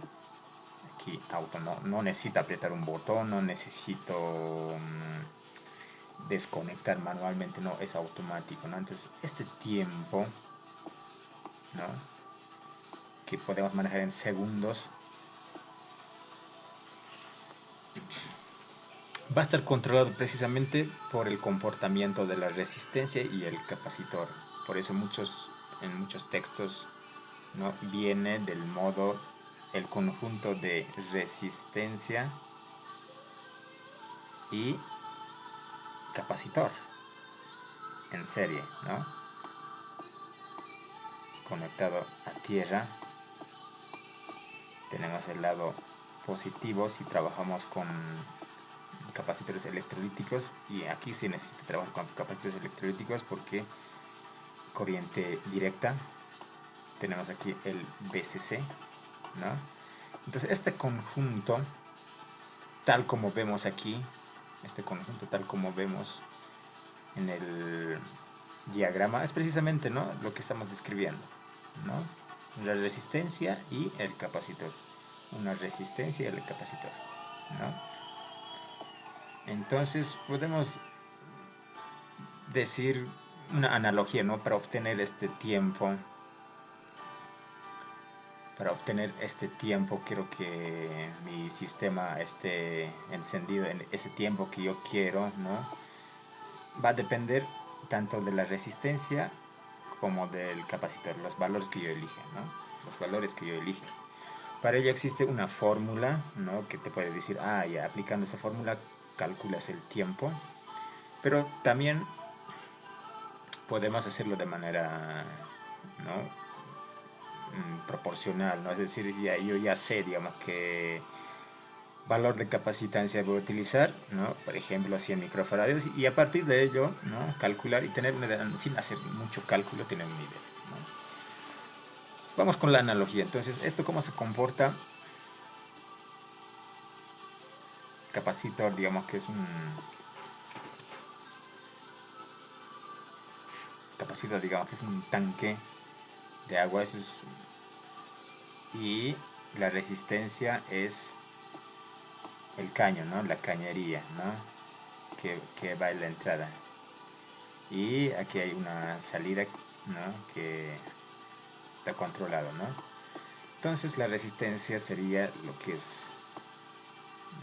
aquí auto, no necesita apretar un botón, no necesito desconectar manualmente, no, es automático, ¿no? Entonces este tiempo, ¿no?, que podemos manejar en segundos, va a estar controlado precisamente por el comportamiento de la resistencia y el capacitor. Por eso en muchos textos, ¿no?, viene del modo el conjunto de resistencia y capacitor en serie, ¿no?, conectado a tierra. Tenemos el lado positivo si trabajamos con capacitores electrolíticos, y aquí se necesita trabajar con capacitores electrolíticos porque corriente directa. Tenemos aquí el VCC, ¿no? Entonces este conjunto, tal como vemos aquí, tal como vemos en el diagrama, es precisamente, ¿no?, lo que estamos describiendo, ¿no? La resistencia y el capacitor. Una resistencia y el capacitor, ¿no? Entonces podemos decir una analogía, ¿no?, para obtener este tiempo. Para obtener este tiempo, quiero que mi sistema esté encendido en ese tiempo que yo quiero, ¿no? Va a depender tanto de la resistencia como del capacitor, los valores que yo elija, ¿no? Los valores que yo elija. Para ello existe una fórmula, ¿no?, que te puede decir, ya aplicando esta fórmula calculas el tiempo, pero también podemos hacerlo de manera, ¿no?, proporcional, ¿no? Es decir, yo ya sé, digamos, que valor de capacitancia voy a utilizar, ¿no? Por ejemplo, 100 microfaradios, y a partir de ello, ¿no? Calcular y tener sin hacer mucho cálculo, tener un nivel, ¿no? Vamos con la analogía. Entonces, ¿esto cómo se comporta? Capacitor, digamos que es un capacitor, digamos que es un tanque de agua, y la resistencia es el caño, ¿no? La cañería, ¿no? Que va en la entrada. Y aquí hay una salida, ¿no? Que está controlado, ¿no? Entonces la resistencia sería lo que es,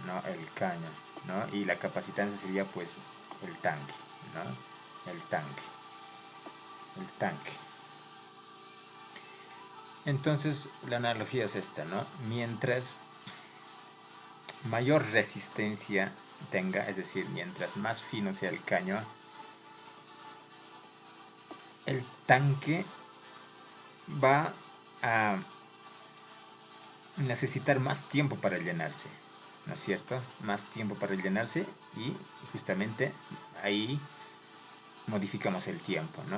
¿no? El caño, ¿no? Y la capacitancia sería pues el tanque, ¿no? El tanque. Entonces la analogía es esta, ¿no? Mientras mayor resistencia tenga, es decir, mientras más fino sea el caño, el tanque va a necesitar más tiempo para llenarse, ¿no es cierto? Más tiempo para llenarse, y justamente ahí modificamos el tiempo, ¿no?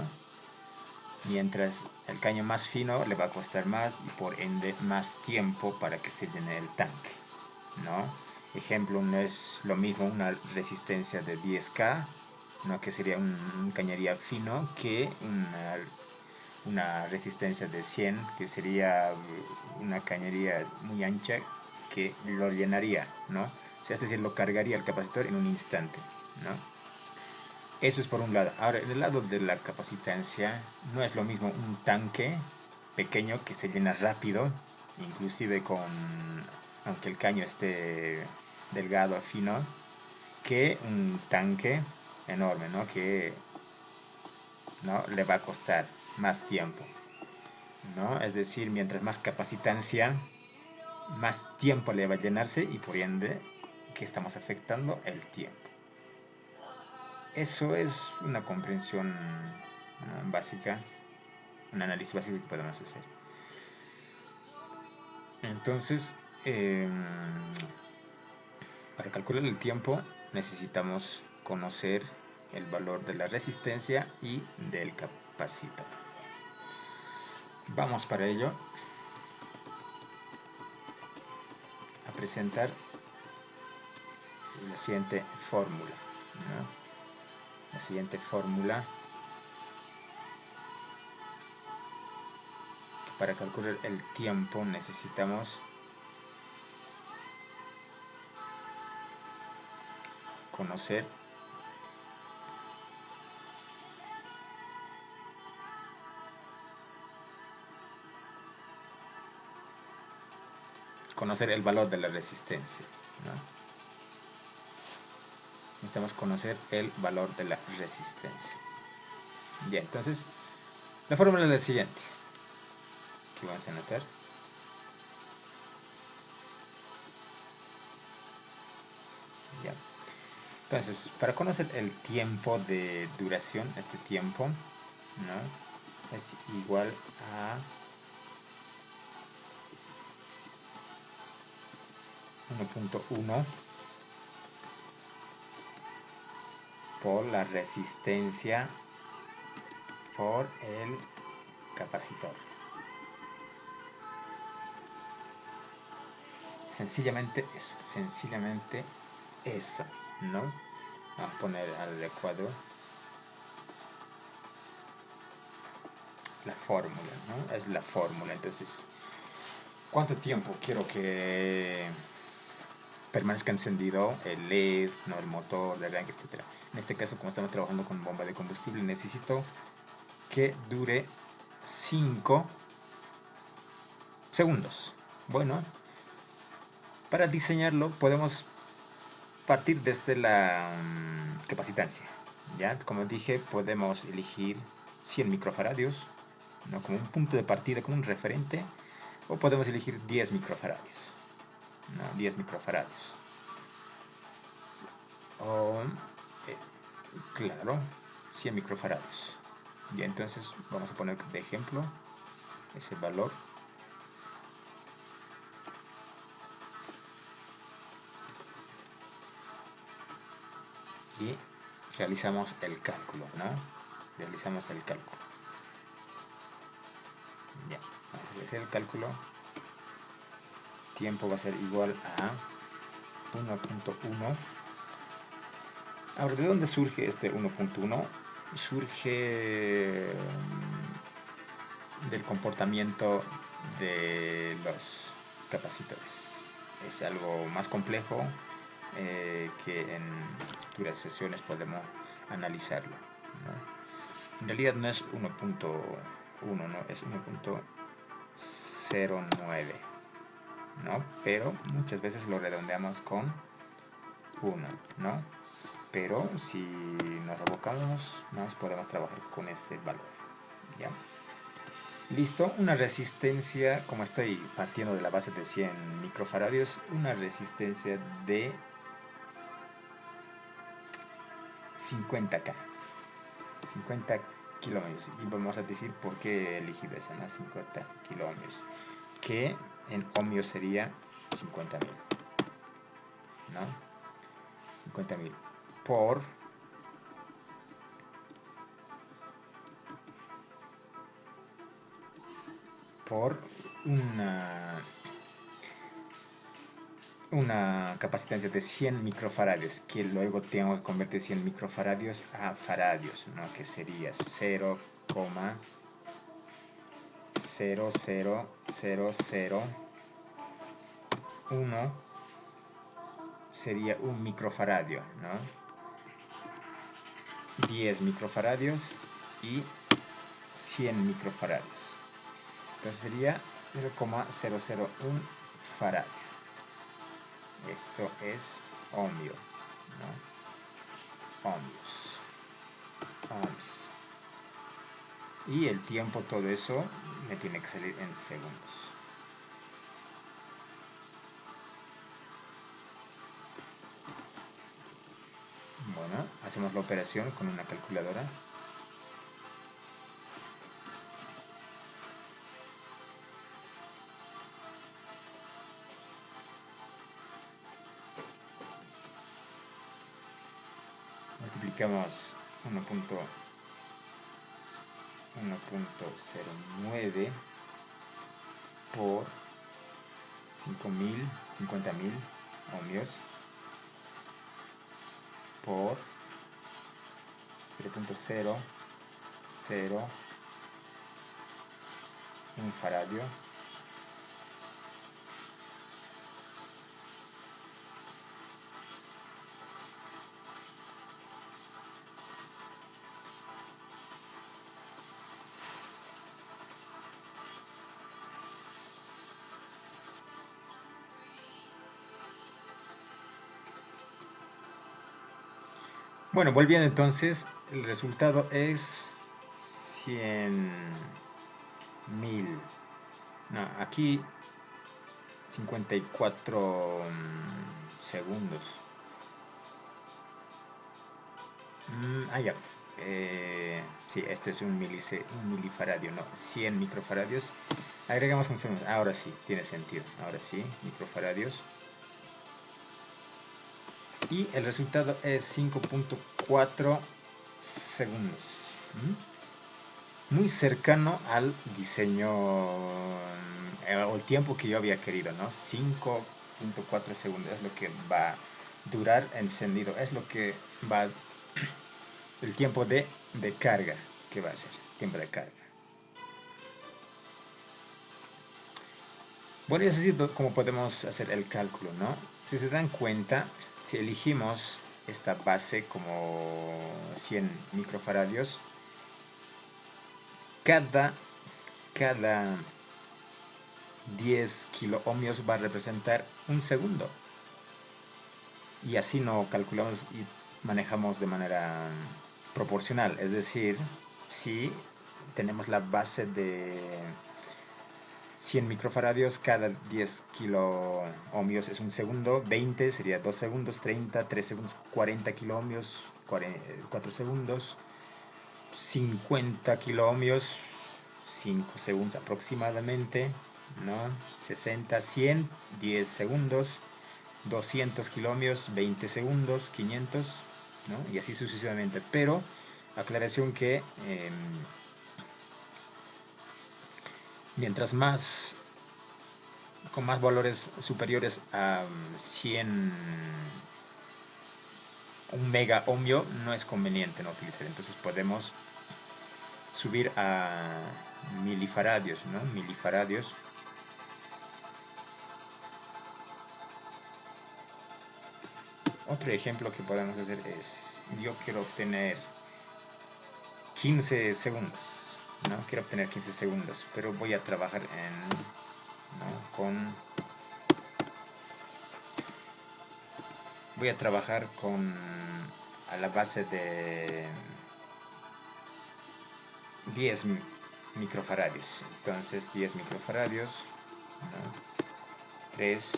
Mientras el caño más fino le va a costar más y por ende más tiempo para que se llene el tanque, ¿no? Ejemplo, no es lo mismo una resistencia de 10K, ¿no? Que sería un cañería fino, que una resistencia de 100, que sería una cañería muy ancha que lo llenaría, ¿no? O sea, es decir, lo cargaría el capacitor en un instante, ¿no? Eso es por un lado. Ahora, en el lado de la capacitancia, no es lo mismo un tanque pequeño que se llena rápido, inclusive aunque el caño esté delgado, fino, que un tanque enorme, ¿no? Que, ¿no? Le va a costar más tiempo, ¿no? Es decir, mientras más capacitancia, más tiempo le va a llenarse, y por ende, que estamos afectando el tiempo. Eso es una comprensión básica, un análisis básico que podemos hacer. Entonces, para calcular el tiempo necesitamos conocer el valor de la resistencia y del capacitor. Vamos para ello a presentar la siguiente fórmula, ¿no? La siguiente fórmula, que para calcular el tiempo necesitamos conocer el valor de la resistencia, ¿no? Necesitamos conocer el valor de la resistencia. Ya, entonces, la fórmula es la siguiente, que vamos a anotar. Ya. Entonces, para conocer el tiempo de duración, este tiempo, ¿no? Es igual a 1.1 por la resistencia por el capacitor. Sencillamente eso, ¿no? Vamos a poner al cuadro la fórmula, ¿no? Es la fórmula. Entonces, ¿cuánto tiempo quiero que permanezca encendido el LED, ¿no? El motor, el arranque, etcétera? En este caso, como estamos trabajando con bomba de combustible, necesito que dure 5 segundos. Bueno, para diseñarlo podemos partir desde la capacitancia, ¿ya? Como dije, podemos elegir 100 microfaradios, ¿no? Como un punto de partida, como un referente, o podemos elegir 10 microfaradios, ¿no? 10 microfaradios. O, claro, 100 microfaradios. Y entonces vamos a poner de ejemplo ese valor. y realizamos el cálculo, ¿no? Realizamos el cálculo. Ya, vamos a realizar el cálculo. Tiempo va a ser igual a 1.1. Ahora, ¿de dónde surge este 1.1? Surge del comportamiento de los capacitores. Es algo más complejo que en futuras sesiones podemos analizarlo, ¿no? En realidad no es 1.1, ¿no? Es 1.09, ¿no? Pero muchas veces lo redondeamos con 1, ¿no? Pero si nos abocamos más, podemos trabajar con ese valor, ¿ya? Listo, una resistencia, como estoy partiendo de la base de 100 microfaradios, una resistencia de 50K, 50 kiloohmios. Y vamos a decir por qué he elegido eso, ¿no? 50 kiloohmios, que en ohmios sería 50.000, ¿no? 50.000 por una capacitancia de 100 microfaradios, que luego tengo que convertir 100 microfaradios a faradios, ¿no? Que sería 0,00001 sería un microfaradio, ¿no? 10 microfaradios y 100 microfaradios. Entonces sería 0,001 faradio. Esto es ohmio, ¿no? Ohms. Y el tiempo, todo eso me tiene que salir en segundos. Bueno, hacemos la operación con una calculadora. Multiplicamos 1.09 por 50.000 ohmios por 0.001 faradio Bueno, volviendo entonces, el resultado es 100.000. No, aquí 54 segundos. Ya. Sí, este es un milifaradio, no, 100 microfaradios. Agregamos un segundo. Ahora sí, tiene sentido. Ahora sí, microfaradios. Y el resultado es 5.4 segundos. Muy cercano al diseño o el tiempo que yo había querido, ¿no? 5.4 segundos es lo que va a durar encendido. Es lo que va el tiempo de carga que va a ser. Tiempo de carga. Bueno, y así es como podemos hacer el cálculo, ¿no? Si se dan cuenta, si elegimos esta base como 100 microfaradios, cada 10 kiloohmios va a representar un segundo. Y así no calculamos y manejamos de manera proporcional. Es decir, si tenemos la base de 100 microfaradios, cada 10 kiloohmios es un segundo, 20 sería 2 segundos, 30, 3 segundos, 40 kiloohmios, 4 segundos, 50 kiloohmios, 5 segundos aproximadamente, ¿no? 60, 100, 10 segundos, 200 kiloohmios, 20 segundos, 500, ¿no? Y así sucesivamente. Pero aclaración que mientras más, con más valores superiores a 100, un mega ohmio, no es conveniente no utilizar. Entonces podemos subir a milifaradios, ¿no? Milifaradios. Otro ejemplo que podemos hacer es, yo quiero obtener 15 segundos, ¿no? Quiero obtener 15 segundos, pero voy a trabajar voy a trabajar a la base de 10 microfaradios. Entonces 10 microfaradios, ¿no? 3,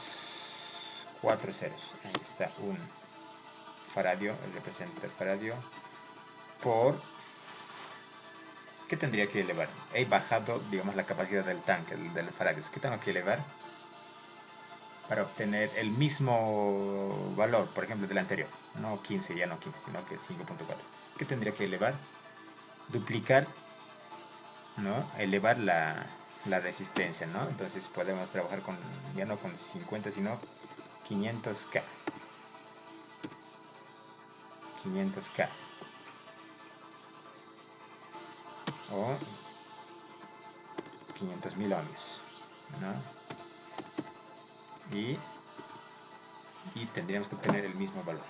4 ceros. Ahí está un faradio, el representa el faradio, por... ¿Qué tendría que elevar? He bajado, digamos, la capacidad del tanque, del faradios. ¿Qué tengo que elevar para obtener el mismo valor, por ejemplo, del anterior? No 15, ya no 15, sino que 5.4. ¿Qué tendría que elevar? Duplicar, ¿no? Elevar la resistencia, ¿no? Entonces podemos trabajar con, ya no con 50, sino 500K. 500K. O 500.000 ohmios, ¿no? Y tendríamos que obtener el mismo valor.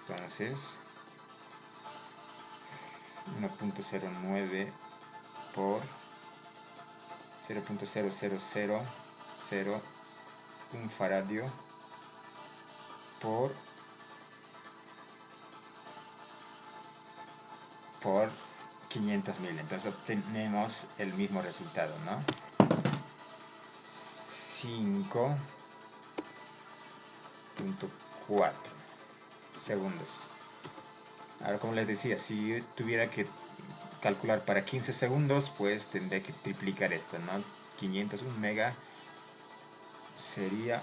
Entonces 1.09 por 0.0000 un faradio por 500.000. Entonces obtenemos el mismo resultado, ¿no? 5.4 segundos. Ahora, como les decía, si tuviera que calcular para 15 segundos, pues tendré que triplicar esto, ¿no? 501 mega sería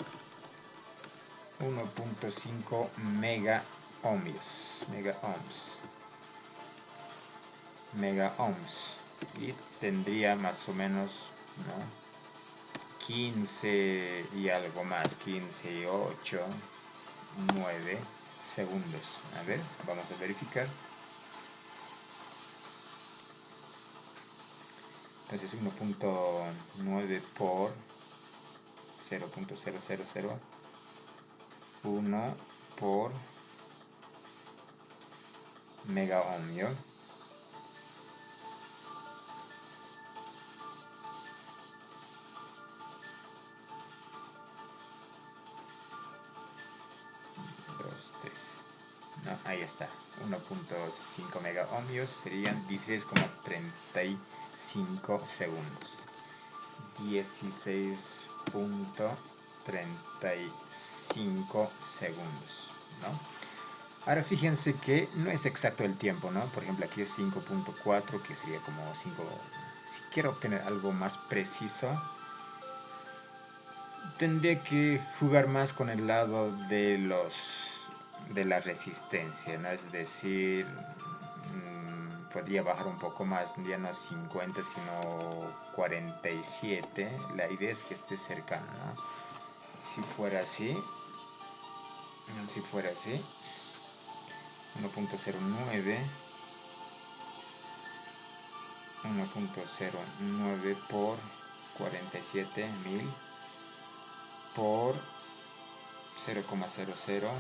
1.5 mega ohmios. Mega ohms. Y tendría más o menos, ¿no? 15 y algo más, 15 y 8, 9 segundos. A ver, vamos a verificar. Entonces 1.9 por 0.0001 por mega ohmio. No, ahí está, 1.5 mega ohmios serían 16.35 segundos. 16.35 segundos, ¿no? Ahora fíjense que no es exacto el tiempo, ¿no? Por ejemplo, aquí es 5.4, que sería como 5. Si quiero obtener algo más preciso, tendría que jugar más con el lado de la resistencia, ¿no? Es decir, podría bajar un poco más, ya no 50 sino 47. La idea es que esté cercano, ¿no? Si fuera así 1.09 por 47.000 por 0.00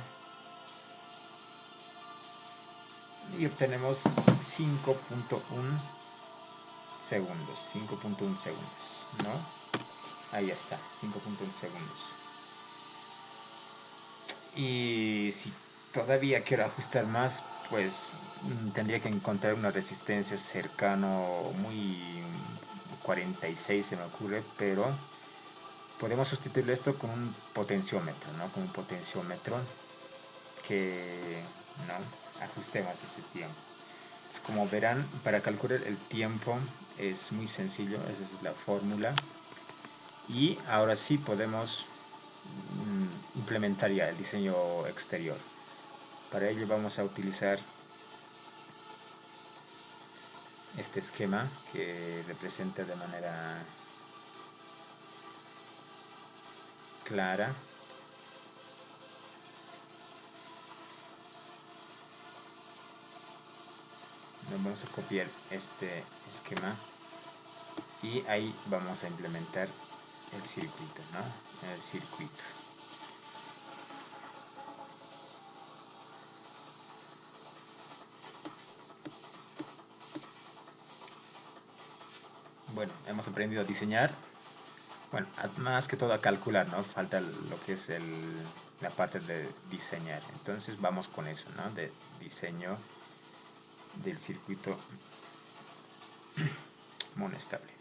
y obtenemos 5.1 segundos, ¿no? Ahí está, 5.1 segundos. Y si todavía quiero ajustar más, pues tendría que encontrar una resistencia cercano, muy 46 se me ocurre, pero podemos sustituir esto con un potenciómetro, ¿no? Con un potenciómetro que, ¿no? Ajustemos ese tiempo. Como verán, para calcular el tiempo es muy sencillo, esa es la fórmula. Y ahora sí podemos implementar ya el diseño exterior. Para ello vamos a utilizar este esquema que representa de manera clara vamos a copiar este esquema y ahí vamos a implementar el circuito, ¿no? El circuito. Bueno, hemos aprendido a diseñar, bueno, más que todo a calcular, ¿no? Falta lo que es la parte de diseñar. Entonces vamos con eso, ¿no? De diseño del circuito monostable.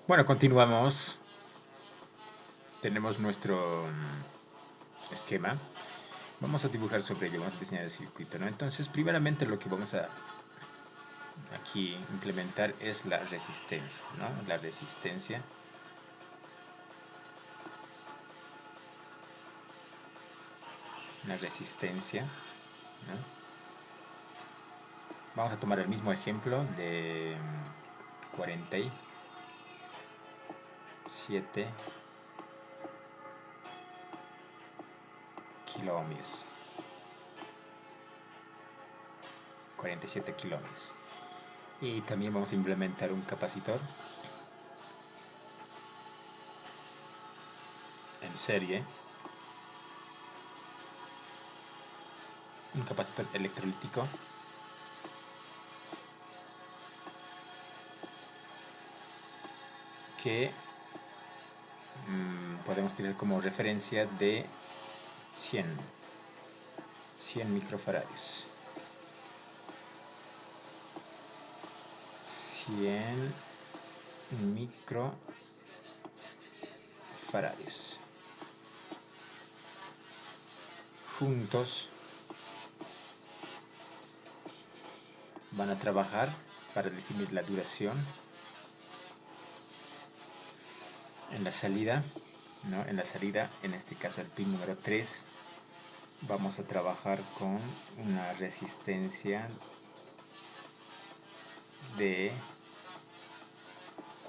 Bueno, continuamos. Tenemos nuestro esquema. Vamos a dibujar sobre ello, vamos a diseñar el circuito, ¿no? Entonces, primeramente lo que vamos a aquí implementar es la resistencia, ¿no? La resistencia. La resistencia, ¿no? Vamos a tomar el mismo ejemplo de 47 kiloohmios. 47 kiloohmios. Y también vamos a implementar un capacitor en serie. Un capacitor electrolítico que podemos tener como referencia de 100 microfaradios. 100 microfaradios. Juntos van a trabajar para definir la duración en la salida, ¿no? En la salida, en este caso el pin número 3, vamos a trabajar con una resistencia de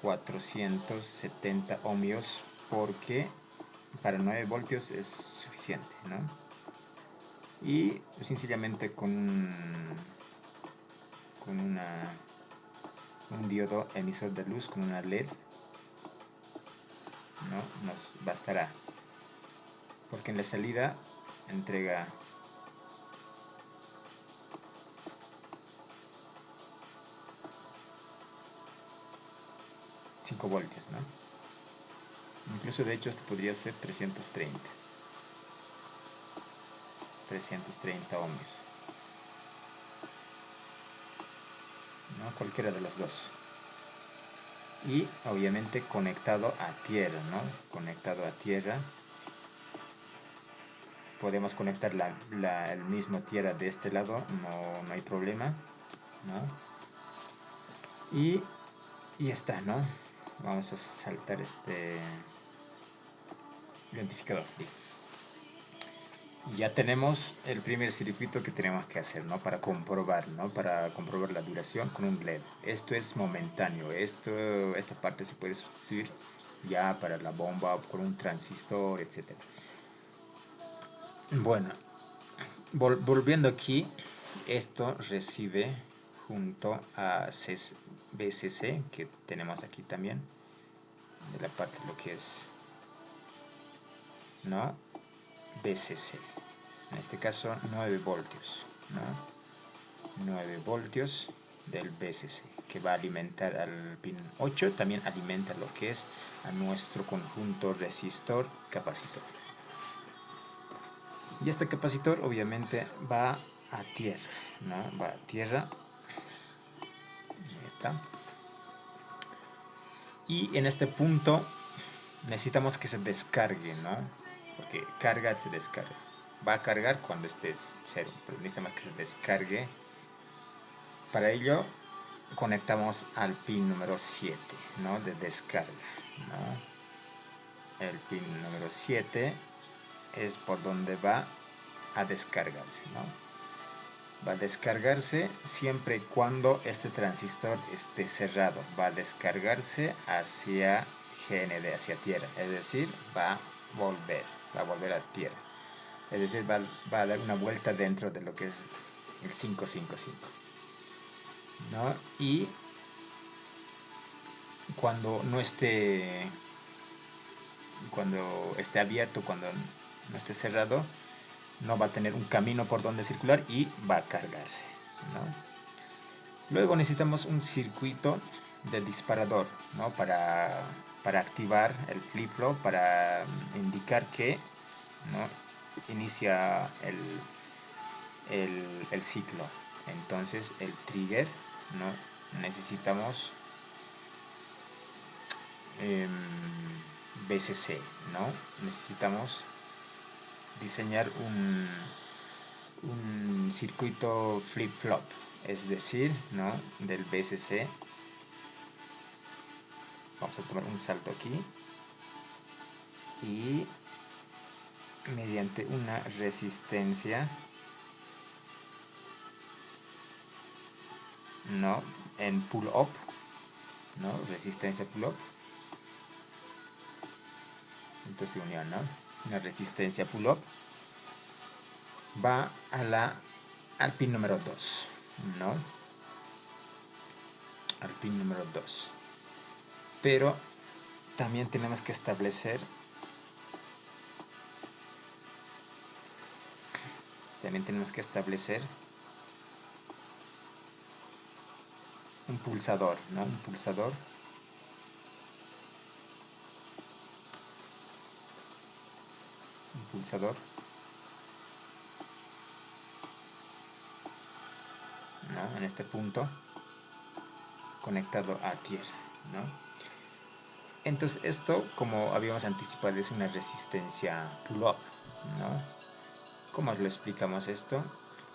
470 ohmios porque para 9 voltios es suficiente, ¿no? Y sencillamente con un diodo emisor de luz, con una LED, ¿no? Nos bastará, porque en la salida entrega 5 voltios, ¿no? Incluso de hecho esto podría ser 330 ohmios, ¿no? Cualquiera de los dos. Y obviamente conectado a tierra, ¿no? Conectado a tierra. Podemos conectar el mismo tierra de este lado, no hay problema, ¿no? Y está, ¿no? Vamos a saltar este identificador, listo. Ya tenemos el primer circuito que tenemos que hacer, ¿no? Para comprobar, ¿no? Para comprobar la duración con un LED. Esto es momentáneo, esta parte se puede sustituir ya para la bomba con un transistor, etc. Bueno, volviendo aquí, esto recibe junto a BCC, que tenemos aquí también, de la parte de lo que es, ¿no? BCC, en este caso 9 voltios, ¿no? 9 voltios del BCC, que va a alimentar al pin 8, también alimenta lo que es a nuestro conjunto resistor capacitor. Y este capacitor obviamente va a tierra, ¿no? Va a tierra. Ahí está. Y en este punto necesitamos que se descargue, ¿no? Porque carga se descarga. Va a cargar cuando estés cero, pero necesitamos que se descargue. Para ello conectamos al pin número 7, ¿no? De descarga, ¿no? El pin número 7 es por donde va a descargarse, ¿no? Va a descargarse siempre y cuando este transistor esté cerrado. Va a descargarse hacia GND, hacia tierra, es decir, va a volver a tierra. Es decir, va a dar una vuelta dentro de lo que es el 555, ¿no? Y cuando esté abierto, cuando no esté cerrado, no va a tener un camino por donde circular y va a cargarse, ¿no? Luego necesitamos un circuito de disparador, ¿no? Para activar el flip-flop, para indicar que, ¿no?, inicia el ciclo. Entonces el trigger, ¿no? Necesitamos VCC, ¿no? Necesitamos diseñar un circuito flip-flop, es decir, ¿no?, del VCC. Vamos a tomar un salto aquí y mediante una resistencia, ¿no?, en pull-up, ¿no?, resistencia pull-up, entonces de unión, ¿no?, una resistencia pull-up va al pin número 2, ¿no?, al pin número 2. Pero también tenemos que establecer un pulsador, ¿no? Un pulsador ¿no?, en este punto conectado a tierra, ¿no? Entonces esto, como habíamos anticipado, es una resistencia pull-up, ¿no? ¿Cómo lo explicamos esto?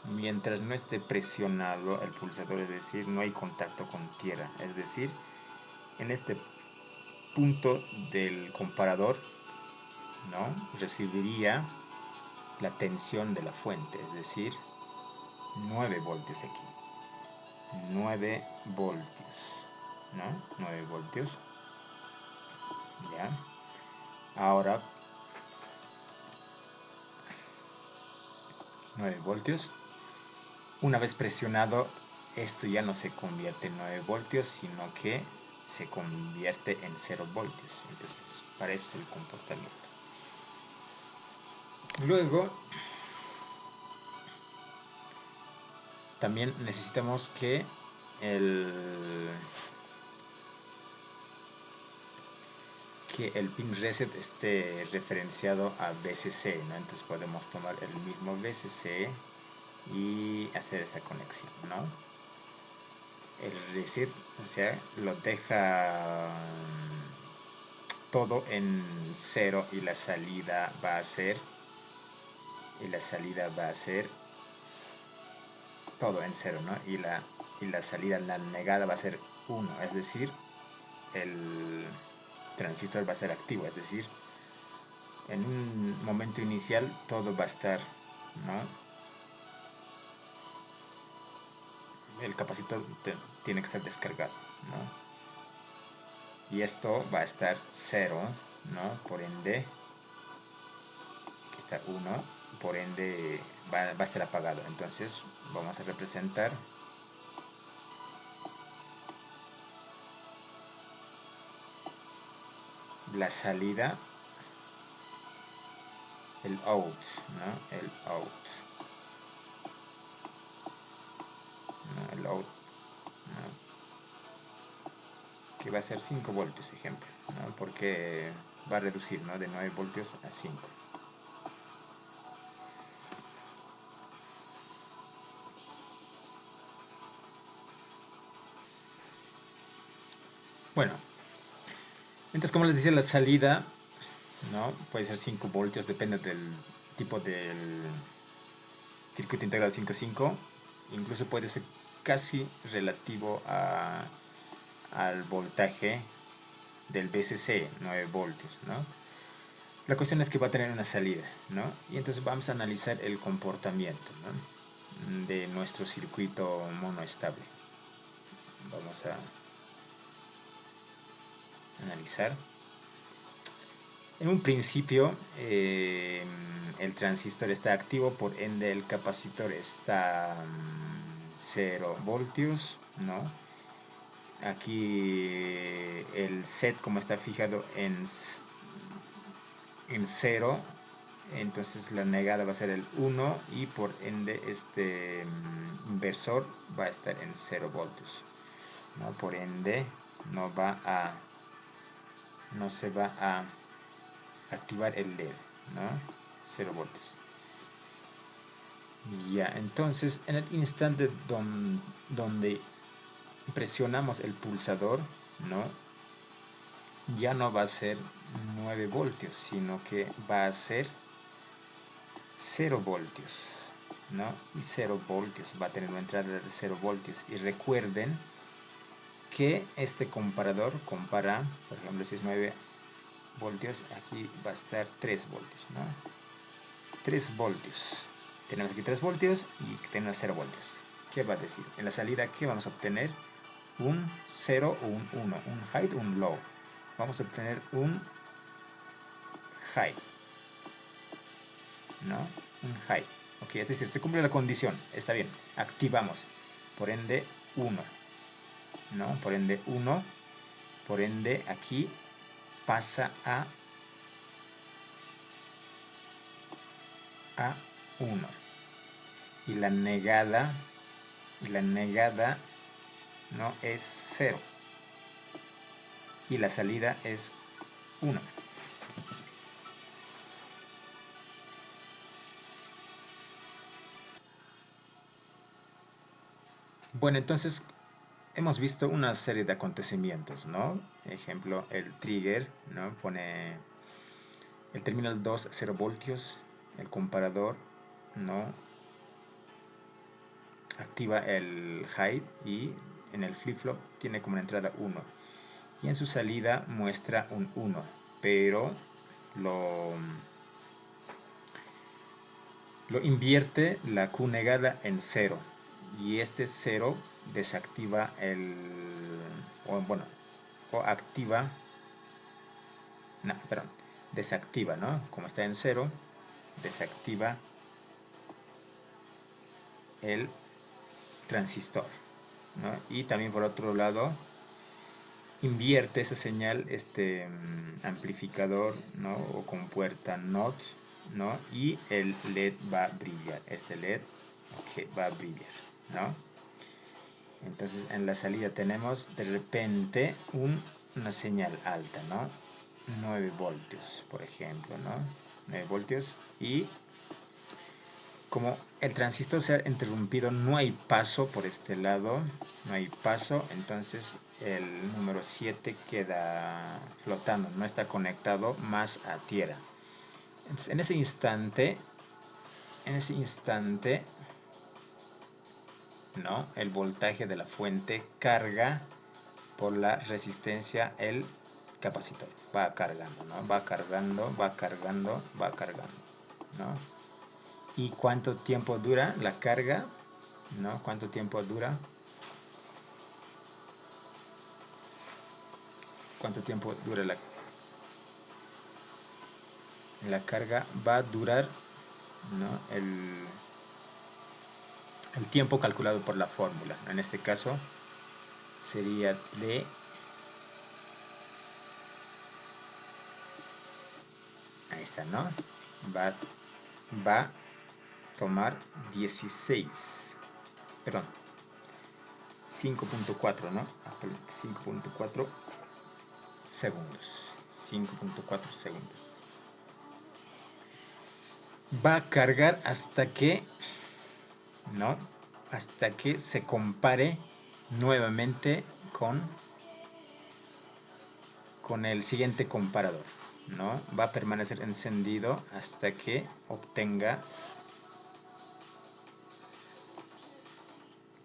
Mientras no esté presionado el pulsador, es decir, no hay contacto con tierra, es decir, en este punto del comparador, ¿no?, recibiría la tensión de la fuente, es decir, 9 voltios aquí, 9 voltios, ¿no? 9 voltios, ¿ya? Ahora, 9 voltios. Una vez presionado, esto ya no se convierte en 9 voltios, sino que se convierte en 0 voltios. Entonces, para eso es el comportamiento. Luego, también necesitamos que el pin reset esté referenciado a VCC, ¿no? Entonces podemos tomar el mismo VCC y hacer esa conexión, ¿no? El reset, o sea, lo deja todo en 0 y la salida va a ser todo en 0, ¿no? Y la salida, la negada, va a ser 1, es decir, el transistor va a estar activo, es decir, en un momento inicial todo va a estar, ¿no? El capacitor tiene que estar descargado, ¿no? Y esto va a estar 0, ¿no? Por ende, aquí está 1, por ende va a estar apagado. Entonces vamos a representar la salida, el out, ¿no? El out, ¿no? El out, ¿no?, que va a ser 5 voltios, ejemplo, ¿no? Porque va a reducir, ¿no?, de 9 voltios a 5. Bueno, entonces, como les decía, la salida, ¿no?, puede ser 5 voltios, depende del tipo del circuito integral 5.5. Incluso puede ser casi relativo al voltaje del VCC, 9 voltios, ¿no? La cuestión es que va a tener una salida, ¿no? Y entonces vamos a analizar el comportamiento, ¿no?, de nuestro circuito monoestable. Vamos a analizar. En un principio, el transistor está activo, por ende el capacitor está 0 voltios, ¿no? Aquí el set, como está fijado en 0, entonces la negada va a ser el 1 y por ende este inversor va a estar en 0 voltios, ¿no? Por ende no se va a activar el LED, ¿no? 0 voltios. Ya, entonces en el instante donde presionamos el pulsador, ¿no?, ya no va a ser 9 voltios, sino que va a ser 0 voltios, ¿no? Y 0 voltios, va a tener una entrada de 0 voltios. Y recuerden que este comparador compara, por ejemplo, si es 9 voltios, aquí va a estar 3 voltios, ¿no? 3 voltios. Tenemos aquí 3 voltios y tenemos 0 voltios. ¿Qué va a decir? En la salida, ¿qué vamos a obtener? Un 0 o un 1, un high o un low. Vamos a obtener un high, ¿no? Un high. Ok, es decir, se cumple la condición. Está bien. Activamos. Por ende, 1, ¿no? Por ende, 1. Por ende, aquí pasa a 1. Y la negada no es 0. Y la salida es 1. Bueno, entonces hemos visto una serie de acontecimientos, ¿no? Ejemplo, el trigger, ¿no?, pone el terminal 2 0 voltios, el comparador, ¿no?, activa el high y en el flip-flop tiene como entrada 1. Y en su salida muestra un 1, pero lo invierte la Q negada en 0. Y este 0 desactiva o activa, no, perdón, desactiva, ¿no? Como está en 0, desactiva el transistor, ¿no? Y también por otro lado invierte esa señal este amplificador, ¿no?, o con puerta NOT, ¿no? Y el LED va a brillar, este LED, okay, va a brillar, ¿no? Entonces en la salida tenemos de repente una señal alta, ¿no? 9 voltios, por ejemplo, ¿no? 9 voltios, y como el transistor se ha interrumpido, no hay paso por este lado, no hay paso, entonces el número 7 queda flotando, no está conectado más a tierra. Entonces, en ese instante, ¿no?, el voltaje de la fuente carga por la resistencia el capacitor. Va cargando, ¿no? Va cargando, ¿no? ¿Y cuánto tiempo dura la carga? ¿No? ¿Cuánto tiempo dura? ¿Cuánto tiempo dura la carga? Va a durar, ¿no?, el tiempo calculado por la fórmula. En este caso sería de ahí está, ¿no? Va a tomar 16, perdón, 5.4, ¿no? 5.4 segundos. 5.4 segundos. Va a cargar hasta que, ¿no?, hasta que se compare nuevamente con el siguiente comparador, ¿no? Va a permanecer encendido hasta que obtenga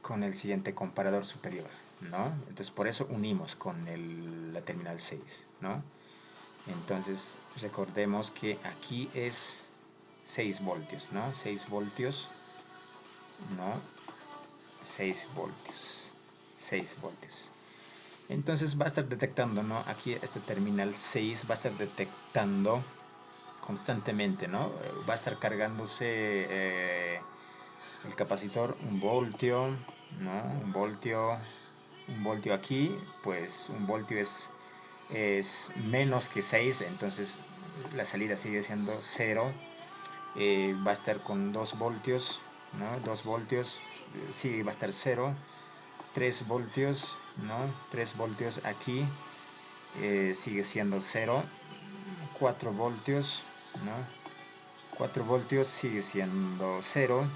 con el siguiente comparador superior, ¿no? Entonces por eso unimos con la terminal 6, ¿no? Entonces recordemos que aquí es 6 voltios, ¿no? 6 voltios, ¿no? 6 voltios, 6 voltios. Entonces va a estar detectando, ¿no? Aquí este terminal 6 va a estar detectando constantemente, ¿no? Va a estar cargándose el capacitor 1 voltio, ¿no? 1 voltio aquí, pues 1 voltio es menos que 6, entonces la salida sigue siendo 0. Va a estar con 2 voltios, ¿no? 2 voltios, sí, va a estar 0. 3 voltios, ¿no? 3 voltios aquí, sigue siendo 0. 4 voltios, ¿no? 4 voltios sigue siendo 0.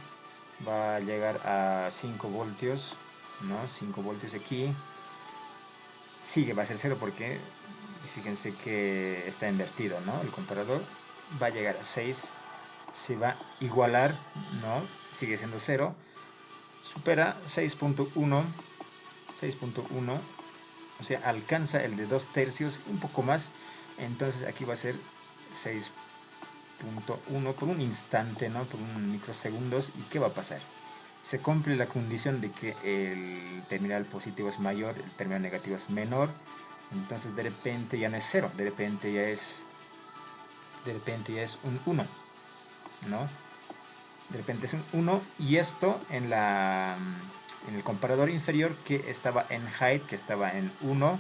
Va a llegar a 5 voltios, ¿no? 5 voltios aquí. Sigue, va a ser 0 porque fíjense que está invertido, ¿no? El comparador va a llegar a 6. Se va a igualar, ¿no? Sigue siendo 0. Supera 6.1. 6.1. O sea, alcanza el de 2/3, un poco más. Entonces aquí va a ser 6.1 por un instante, ¿no? Por un microsegundos. ¿Y qué va a pasar? Se cumple la condición de que el terminal positivo es mayor, el terminal negativo es menor. Entonces de repente ya no es 0, de repente ya es un 1, ¿no? De repente es un 1, y esto en el comparador inferior, que estaba en height, que estaba en 1.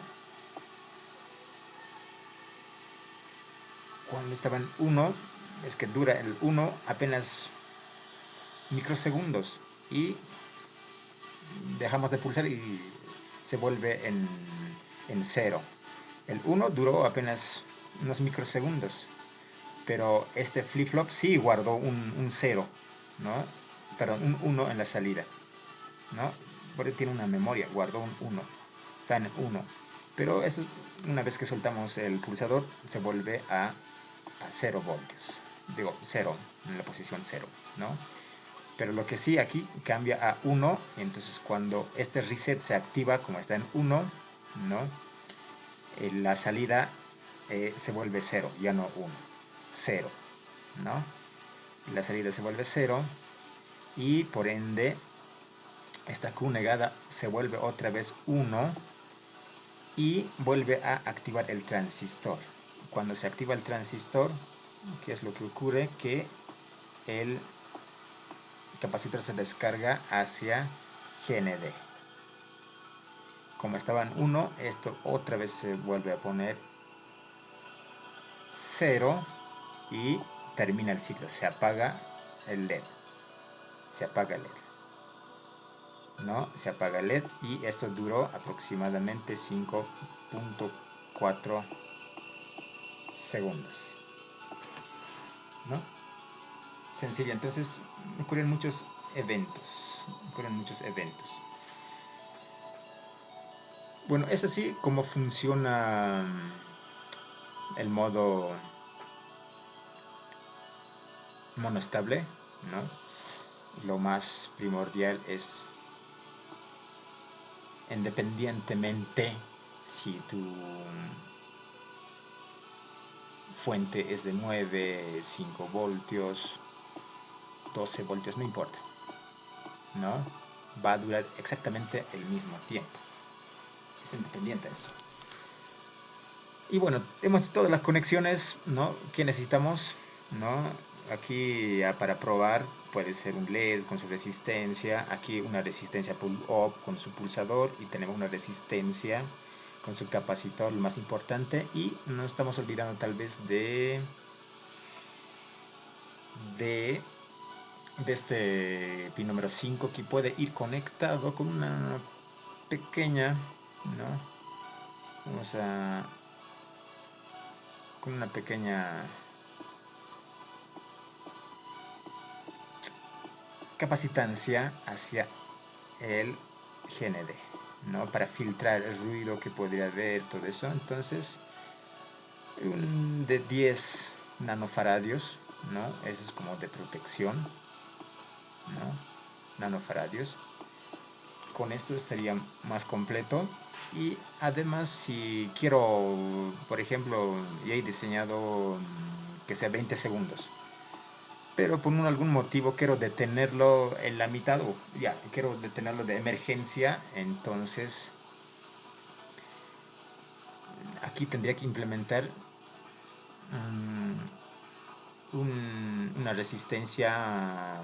Cuando estaba en 1, es que dura el 1 apenas microsegundos y dejamos de pulsar y se vuelve en 0. El 1 duró apenas unos microsegundos, pero este flip-flop sí guardó un 0, ¿no? Perdón, un 1 en la salida, ¿no? Porque tiene una memoria, guardó un 1, está en 1. Pero eso, una vez que soltamos el pulsador, se vuelve a 0 voltios. Digo, 0, en la posición 0, ¿no? Pero lo que sí aquí cambia a 1, entonces cuando este reset se activa, como está en 1, ¿no? La salida se vuelve 0, ya no 1, 0, ¿no? La salida se vuelve 0 y por ende esta Q negada se vuelve otra vez 1 y vuelve a activar el transistor. Cuando se activa el transistor, ¿qué es lo que ocurre? Que el capacitor se descarga hacia GND. Como estaba en 1, esto otra vez se vuelve a poner 0 y termina el ciclo. Se apaga el LED. Se apaga el LED. ¿No? Se apaga el LED y esto duró aproximadamente 5.4 segundos. ¿No? Sencillo. Entonces ocurren muchos eventos. Bueno, es así como funciona el modo monoestable, ¿no? Lo más primordial es, independientemente si tu fuente es de 9, 5 voltios, 12 voltios, no importa, ¿no? Va a durar exactamente el mismo tiempo. Es independiente eso. Y bueno, hemos todas las conexiones, ¿no? que necesitamos, ¿no? Aquí para probar puede ser un LED con su resistencia, aquí una resistencia pull-up con su pulsador, y tenemos una resistencia con su capacitor, lo más importante, y no estamos olvidando tal vez de este pin número 5, que puede ir conectado con una pequeña, ¿no? Vamos a con una pequeña capacitancia hacia el GND, ¿no? Para filtrar el ruido que podría haber, todo eso. Entonces, de 10 nanofaradios, ¿no? Eso es como de protección, ¿no? Nanofaradios. con esto estaría más completo. Y además, si quiero, por ejemplo, ya he diseñado que sea 20 segundos, pero por algún motivo quiero detenerlo en la mitad, o ya, quiero detenerlo de emergencia, entonces aquí tendría que implementar una resistencia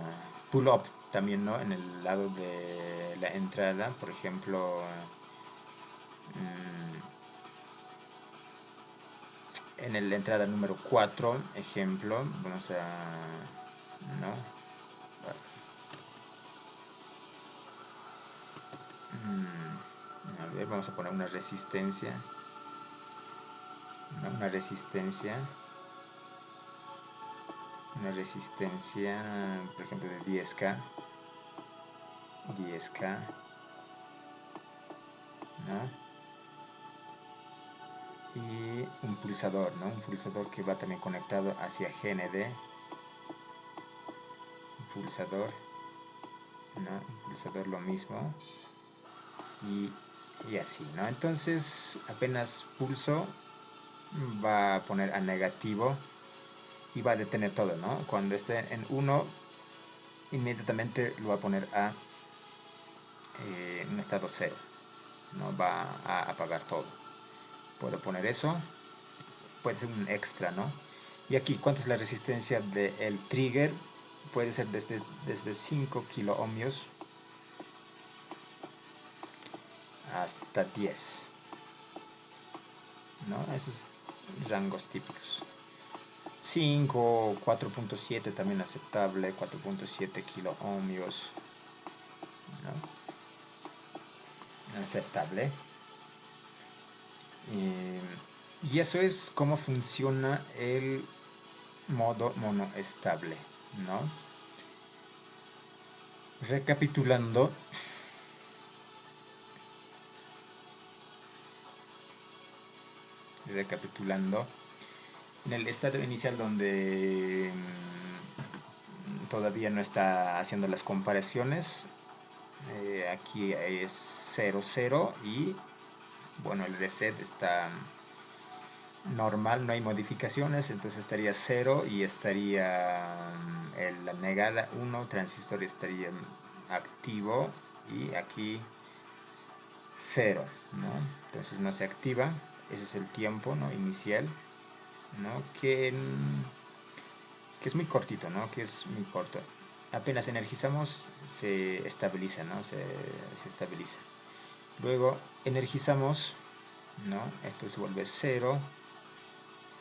pull-up también, ¿no? En el lado de la entrada, por ejemplo, en la entrada número 4, ejemplo, vamos a, ¿no? A ver, vamos a poner una resistencia, ¿no? Una resistencia, por ejemplo, de 10K, ¿no? Y un pulsador, ¿no? Un pulsador que va también conectado hacia GND, un pulsador, ¿no? Un pulsador lo mismo, y así, ¿no? Entonces apenas pulso va a poner a negativo y va a detener todo, ¿no? Cuando esté en 1, inmediatamente lo va a poner a un estado 0, ¿no? Va a apagar todo. Puedo poner eso, puede ser un extra, ¿no? Y aquí, ¿cuánto es la resistencia del trigger? Puede ser desde 5 kilo ohmios hasta 10, ¿no? Esos rangos típicos. 5, 4.7 también aceptable, 4.7 kilo ohmios, ¿no? Aceptable. Y eso es cómo funciona el modo monoestable, ¿no? Recapitulando, en el estado inicial donde todavía no está haciendo las comparaciones, aquí es 0, 0 y bueno, el reset está normal, no hay modificaciones, entonces estaría 0 y estaría la negada 1, transistor estaría activo y aquí 0, ¿no? Entonces no se activa, ese es el tiempo, ¿no? Inicial, ¿no? Que es muy cortito, ¿no? Que es muy corto. Apenas energizamos, se estabiliza, ¿no? Se estabiliza. Luego energizamos, ¿no? Esto se vuelve 0,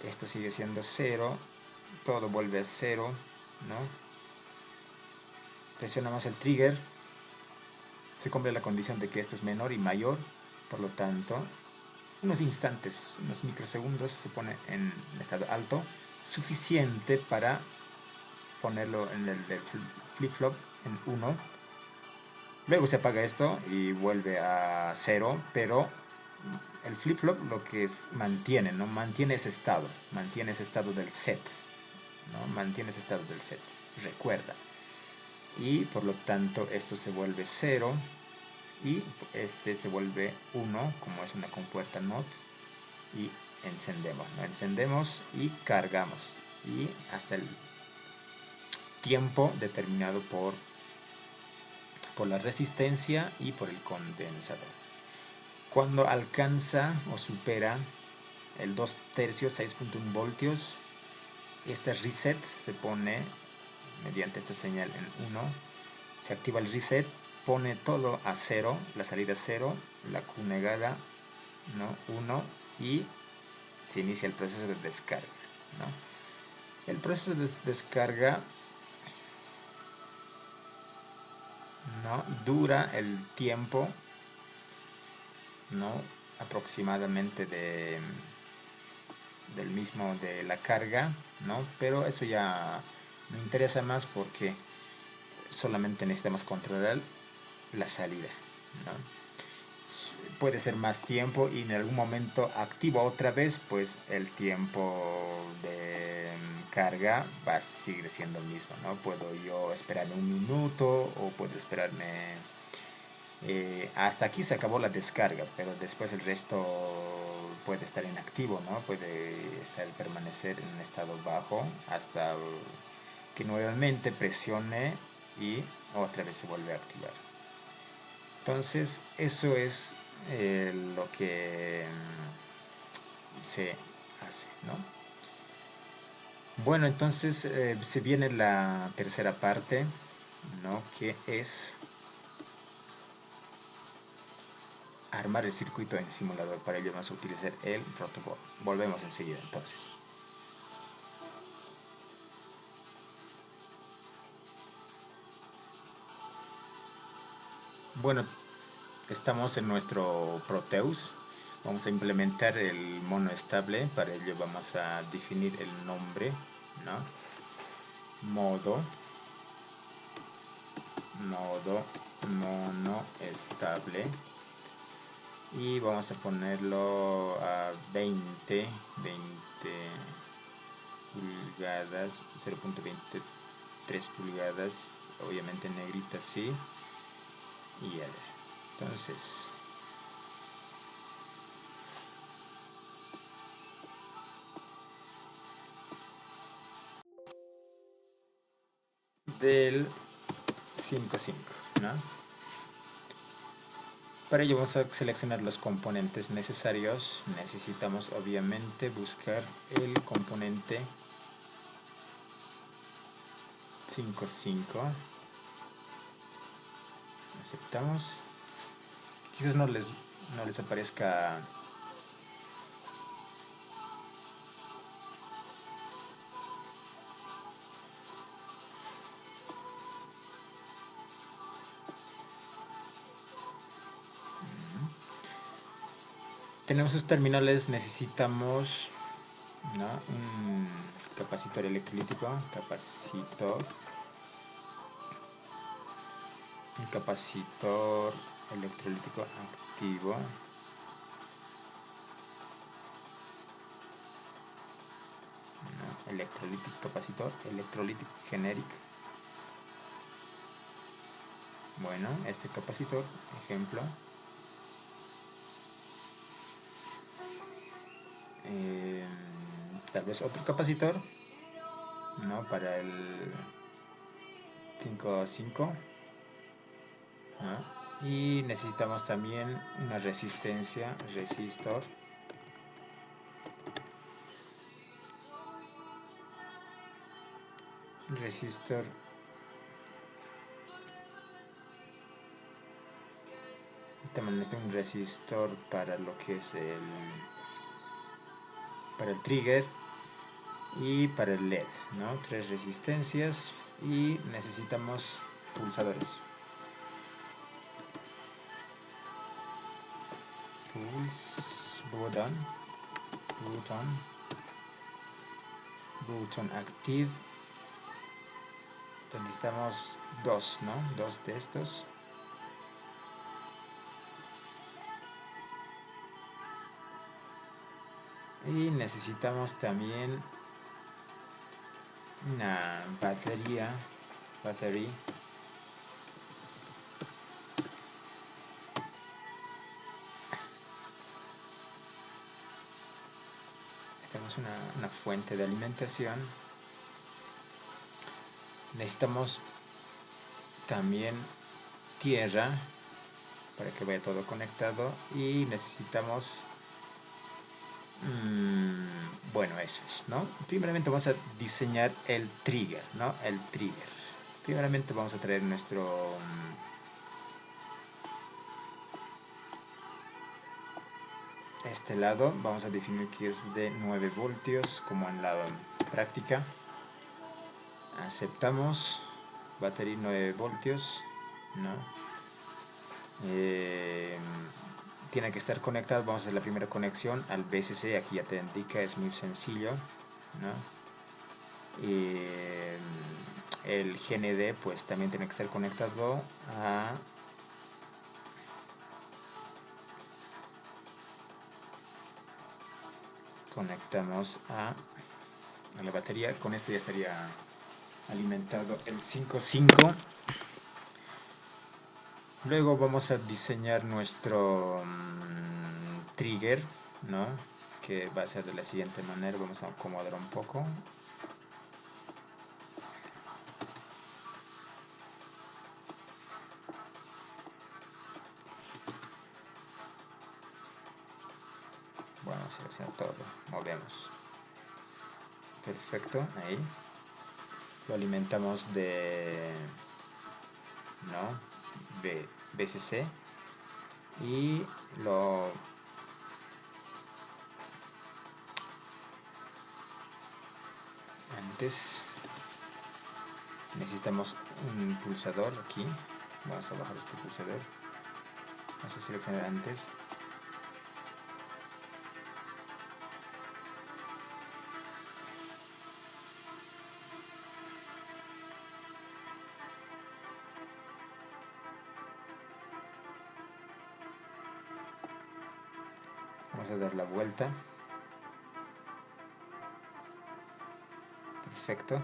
esto sigue siendo 0, todo vuelve a 0, ¿no? Presionamos el trigger, se cumple la condición de que esto es menor y mayor, por lo tanto, unos instantes, unos microsegundos se pone en estado alto, suficiente para ponerlo en el flip-flop en 1. Luego se apaga esto y vuelve a 0, pero el flip-flop lo que es mantiene, ¿no? Mantiene ese estado del set, ¿no? Mantiene ese estado del set, recuerda. Y por lo tanto esto se vuelve 0 y este se vuelve 1, como es una compuerta NOT, y encendemos, ¿no? Encendemos y cargamos, y hasta el tiempo determinado por la resistencia y por el condensador. Cuando alcanza o supera el 2/3, 6.1 voltios, este reset se pone mediante esta señal en 1, se activa el reset, pone todo a 0, la salida 0, la Q negada, ¿no? 1, y se inicia el proceso de descarga, ¿no? El proceso de descarga, ¿no? Dura el tiempo, ¿no? Aproximadamente del mismo de la carga, ¿no? Pero eso ya me interesa más porque solamente necesitamos controlar la salida, ¿no? Puede ser más tiempo y en algún momento activo otra vez, pues el tiempo de carga va a seguir siendo el mismo, ¿no? Puedo yo esperarme un minuto o puedo esperarme Hasta aquí se acabó la descarga, pero después el resto puede estar inactivo, ¿no? Puede permanecer en un estado bajo hasta que nuevamente presione y otra vez se vuelve a activar. Entonces, eso es lo que se hace, ¿no? Bueno, entonces se viene la tercera parte, ¿no? Que es armar el circuito en simulador. Para ello vamos a utilizar el protocolo. Volvemos enseguida entonces. Bueno, estamos en nuestro Proteus. Vamos a implementar el mono estable. Para ello vamos a definir el nombre, ¿no? Modo mono estable. Y vamos a ponerlo a 20 pulgadas, 0.23 pulgadas, obviamente en negrita sí. Y a ver, entonces del 5.5, ¿no? Para ello vamos a seleccionar los componentes necesarios. Necesitamos obviamente buscar el componente 5.5. Aceptamos. Quizás no les aparezca. Tenemos sus terminales, necesitamos, ¿no? Un capacitor electrolítico, un capacitor electrolítico activo, ¿no? Electrolítico capacitor, electrolítico generic. Bueno, este capacitor, ejemplo. Tal vez otro capacitor, ¿no? Para el 5.5, ¿no? Y necesitamos también una resistencia, resistor. También necesito un resistor para lo que es para el trigger y para el LED, ¿no? 3 resistencias y necesitamos pulsadores. Button active. Entonces necesitamos 2, ¿no? 2 de estos. Y necesitamos también una batería. Necesitamos una fuente de alimentación. Necesitamos también tierra para que vaya todo conectado y necesitamos bueno, eso es, ¿no? Primeramente vamos a diseñar el trigger, ¿no? El trigger. Primeramente vamos a traer nuestro este lado, vamos a definir que es de 9 voltios como en la práctica. Aceptamos batería 9 voltios, ¿no? Tiene que estar conectado. Vamos a hacer la primera conexión al BCC. Aquí ya te indica, es muy sencillo, ¿no? El GND pues también tiene que estar conectado a conectamos a la batería. Con esto ya estaría alimentado el 5.5. Luego vamos a diseñar nuestro trigger, ¿no? Que va a ser de la siguiente manera. Vamos a acomodar un poco. Bueno, selecciona todo, movemos. Perfecto, ahí. Lo alimentamos de, ¿no? de BCC y lo antes necesitamos un pulsador aquí. Vamos a bajar este pulsador. Vamos a seleccionar antes. Vamos a dar la vuelta. Perfecto.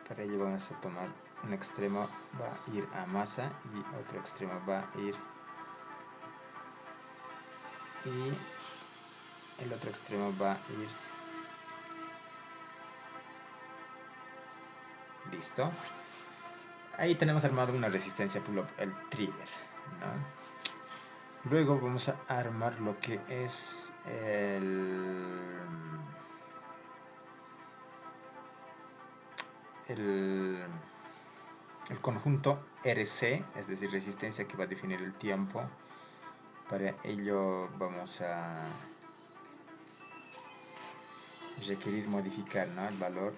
Para ello vamos a tomar un extremo, va a ir a masa y otro extremo va a ir y el otro extremo va a ir. Listo. Ahí tenemos armado una resistencia pull-up, el trigger, ¿no? Luego vamos a armar lo que es el conjunto RC, es decir, resistencia que va a definir el tiempo. Para ello vamos a requerir modificar, ¿no? El valor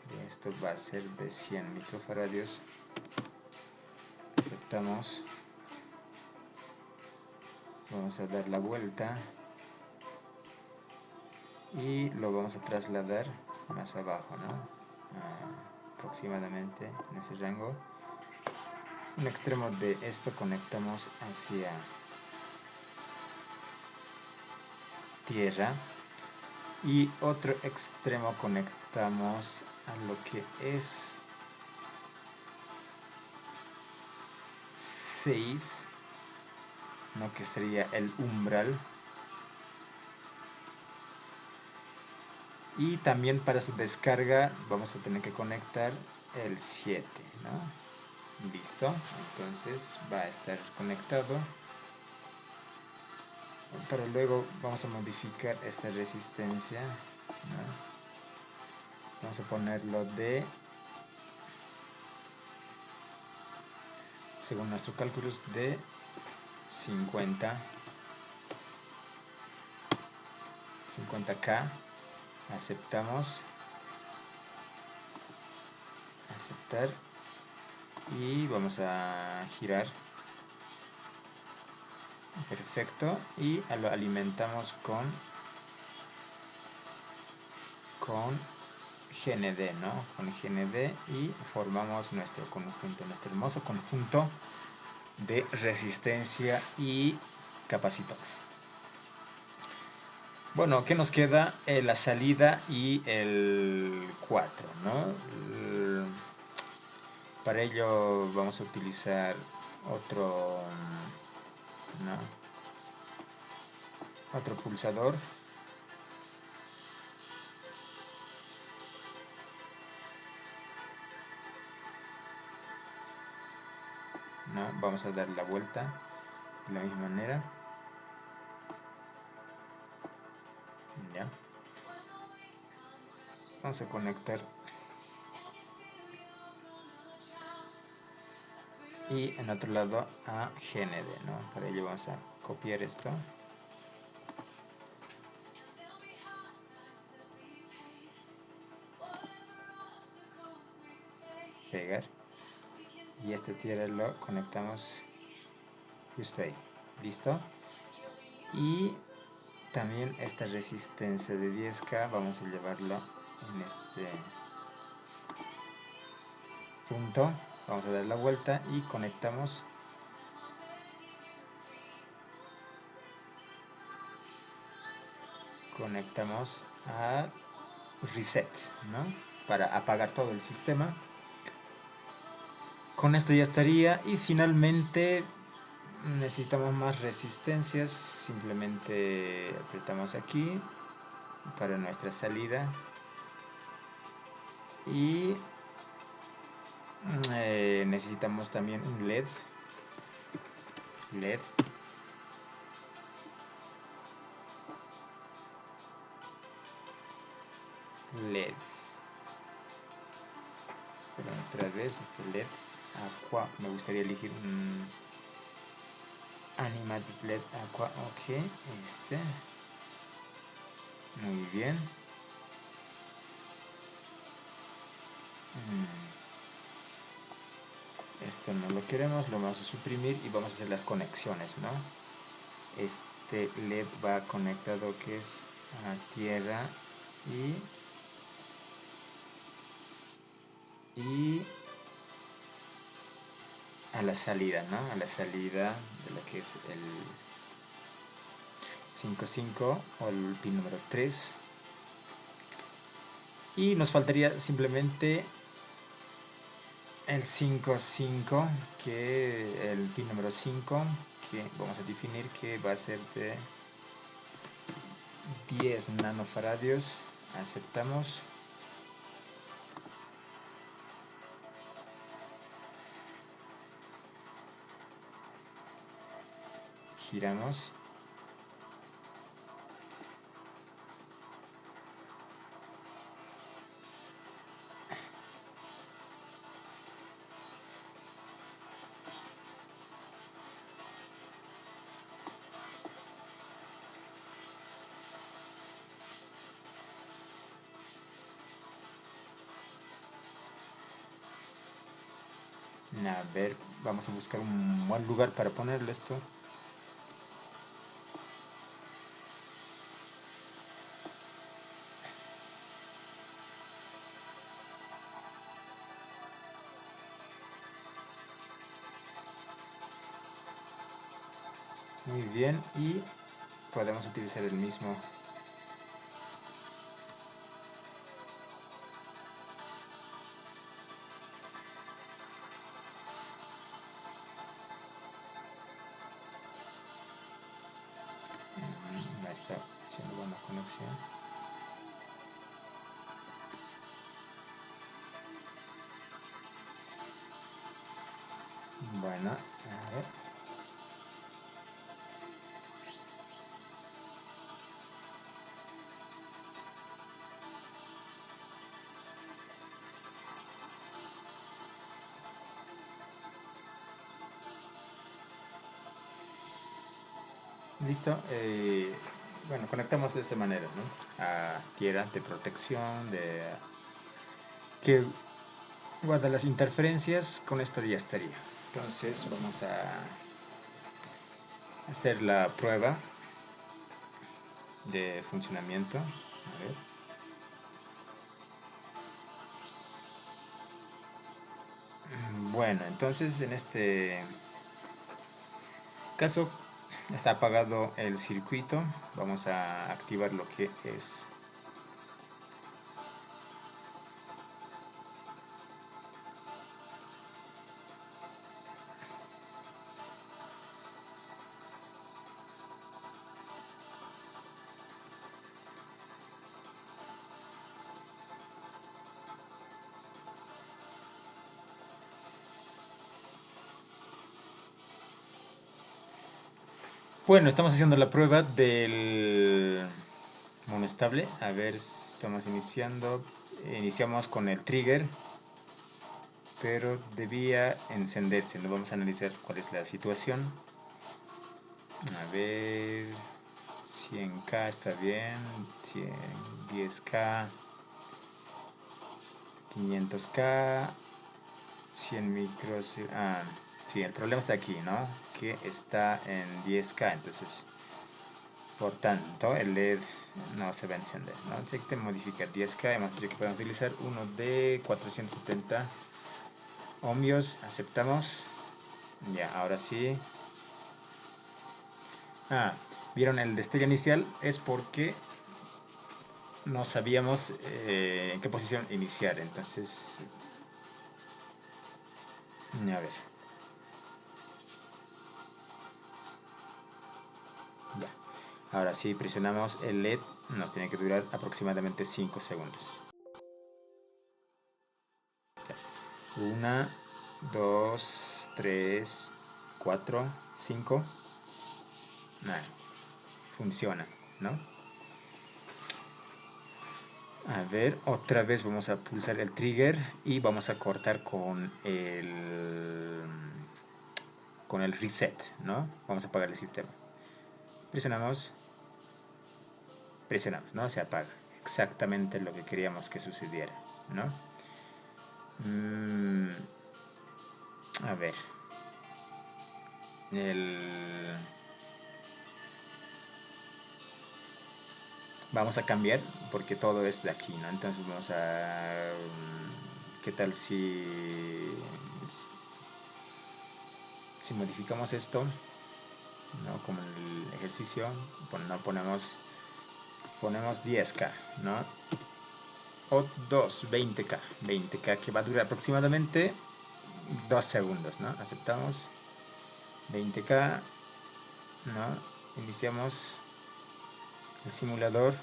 de esto va a ser de 100 microfaradios. Aceptamos. Vamos a dar la vuelta y lo vamos a trasladar más abajo, ¿no? Aproximadamente en ese rango. Un extremo de esto conectamos hacia tierra y otro extremo conectamos a lo que es 6, ¿no? Que sería el umbral. Y también para su descarga vamos a tener que conectar el 7, ¿no? Listo, entonces va a estar conectado. Pero luego vamos a modificar esta resistencia, ¿no? Vamos a ponerlo de, según nuestros cálculos, de 50K. Aceptamos, aceptar y vamos a girar. Perfecto, y lo alimentamos con GND, ¿no? Con GND y formamos nuestro conjunto, nuestro hermoso conjunto de resistencia y capacitor. Bueno, ¿qué nos queda? La salida y el 4, ¿no? Para ello vamos a utilizar otro, ¿no? Otro pulsador. ¿No? Vamos a dar la vuelta de la misma manera. ¿Ya? Vamos a conectar y en otro lado a GND, ¿no? Para ello vamos a copiar esto, pegar y este tierra lo conectamos justo ahí. ¿Listo? Y también esta resistencia de 10K vamos a llevarlo en este punto. Vamos a dar la vuelta y conectamos a reset, ¿no? Para apagar todo el sistema. Con esto ya estaría. Y finalmente necesitamos más resistencias. Simplemente apretamos aquí para nuestra salida. Y necesitamos también un LED. LED. LED. Pero otra vez este LED aqua. Me gustaría elegir un animated LED aqua. Ok. Este. Muy bien. Esto no lo queremos, lo vamos a suprimir y vamos a hacer las conexiones, ¿no? Este LED va conectado que es a tierra y a la salida, ¿no? A la salida de lo que es el 5.5 o el pin número 3. Y nos faltaría simplemente el 5.5, que el pin número 5, que vamos a definir que va a ser de 10 nanofaradios. Aceptamos. Giramos. A ver, vamos a buscar un buen lugar para ponerle esto. Muy bien, y podemos utilizar el mismo. Ahí está haciendo buena conexión. Bueno, a ver. Listo. Bueno, conectamos de esta manera, ¿no? A tierra de protección, que guarda las interferencias. Con esto ya estaría. Entonces vamos a hacer la prueba de funcionamiento. A ver. Bueno, entonces en este caso está apagado el circuito. Vamos a activar lo que es bueno, estamos haciendo la prueba del monostable. A ver, estamos iniciando. Iniciamos con el trigger, pero debía encenderse. No vamos a analizar cuál es la situación. A ver, 100K está bien, 10K, 500K, 100 micros. Sí, el problema está aquí, ¿no? Que está en 10K, entonces, por tanto, el LED no se va a encender, ¿no? Entonces hay que modificar 10K, hemos dicho que podemos utilizar uno de 470 ohmios, aceptamos. Ya, ahora sí. ¿Vieron el destello inicial? Es porque no sabíamos en qué posición iniciar, entonces A ver. Ya. Ahora si presionamos el LED, nos tiene que durar aproximadamente 5 segundos. 1, 2, 3, 4, 5. Funciona, ¿no? A ver, otra vez vamos a pulsar el trigger y vamos a cortar con el reset, ¿no? Vamos a apagar el sistema. Presionamos, ¿no? Se apaga. Exactamente lo que queríamos que sucediera, ¿no? A ver. Vamos a cambiar porque todo es de aquí, ¿no? Entonces vamos a... ¿Qué tal si modificamos esto? ¿No? Como el ejercicio, no ponemos 10K, ¿no? O 20K que va a durar aproximadamente 2 segundos, ¿no? Aceptamos 20K, ¿no? Iniciamos el simulador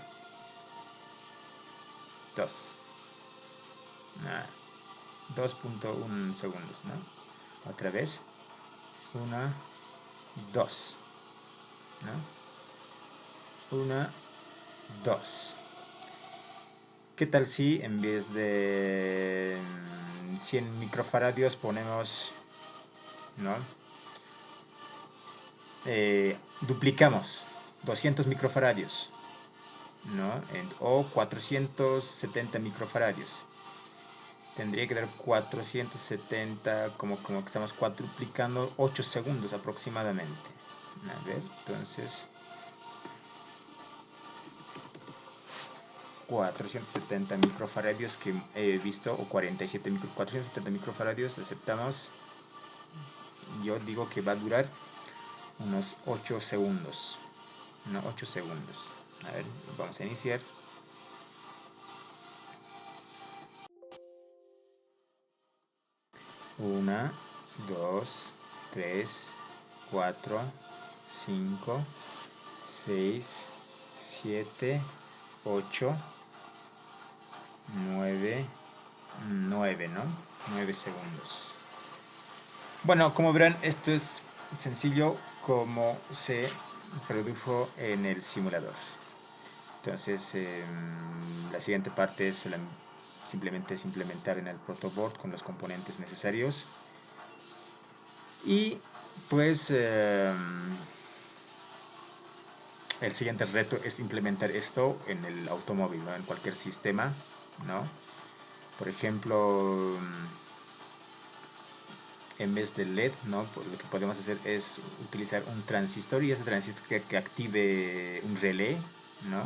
2.1 segundos, ¿no? Otra vez 1, 2, ¿no? 1, 2. ¿Qué tal si en vez de 100 microfaradios ponemos, ¿no? Duplicamos 200 microfaradios, ¿no? O 470 microfaradios. Tendría que dar 470, como que estamos cuadruplicando 8 segundos aproximadamente. A ver, entonces 470 microfaradios que he visto, o 470 microfaradios, aceptamos. Yo digo que va a durar unos 8 segundos. No, 8 segundos. A ver, vamos a iniciar. Una, 2, 3, 4, 5, 6, 7, 8, 9, 9, ¿no? 9 segundos. Bueno, como verán, esto es sencillo como se produjo en el simulador. Entonces, la siguiente parte es simplemente es implementar en el protoboard con los componentes necesarios. Y pues el siguiente reto es implementar esto en el automóvil, ¿no? En cualquier sistema, ¿no? Por ejemplo, en vez de LED, ¿no? Pues lo que podemos hacer es utilizar un transistor, y ese transistor que active un relé, ¿no?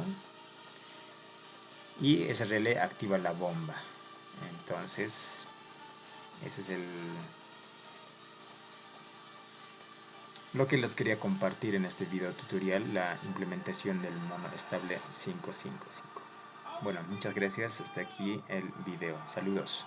Y ese relé activa la bomba. Entonces, ese es lo que les quería compartir en este video tutorial, la implementación del mono estable 555. Bueno, muchas gracias, hasta aquí el video. Saludos.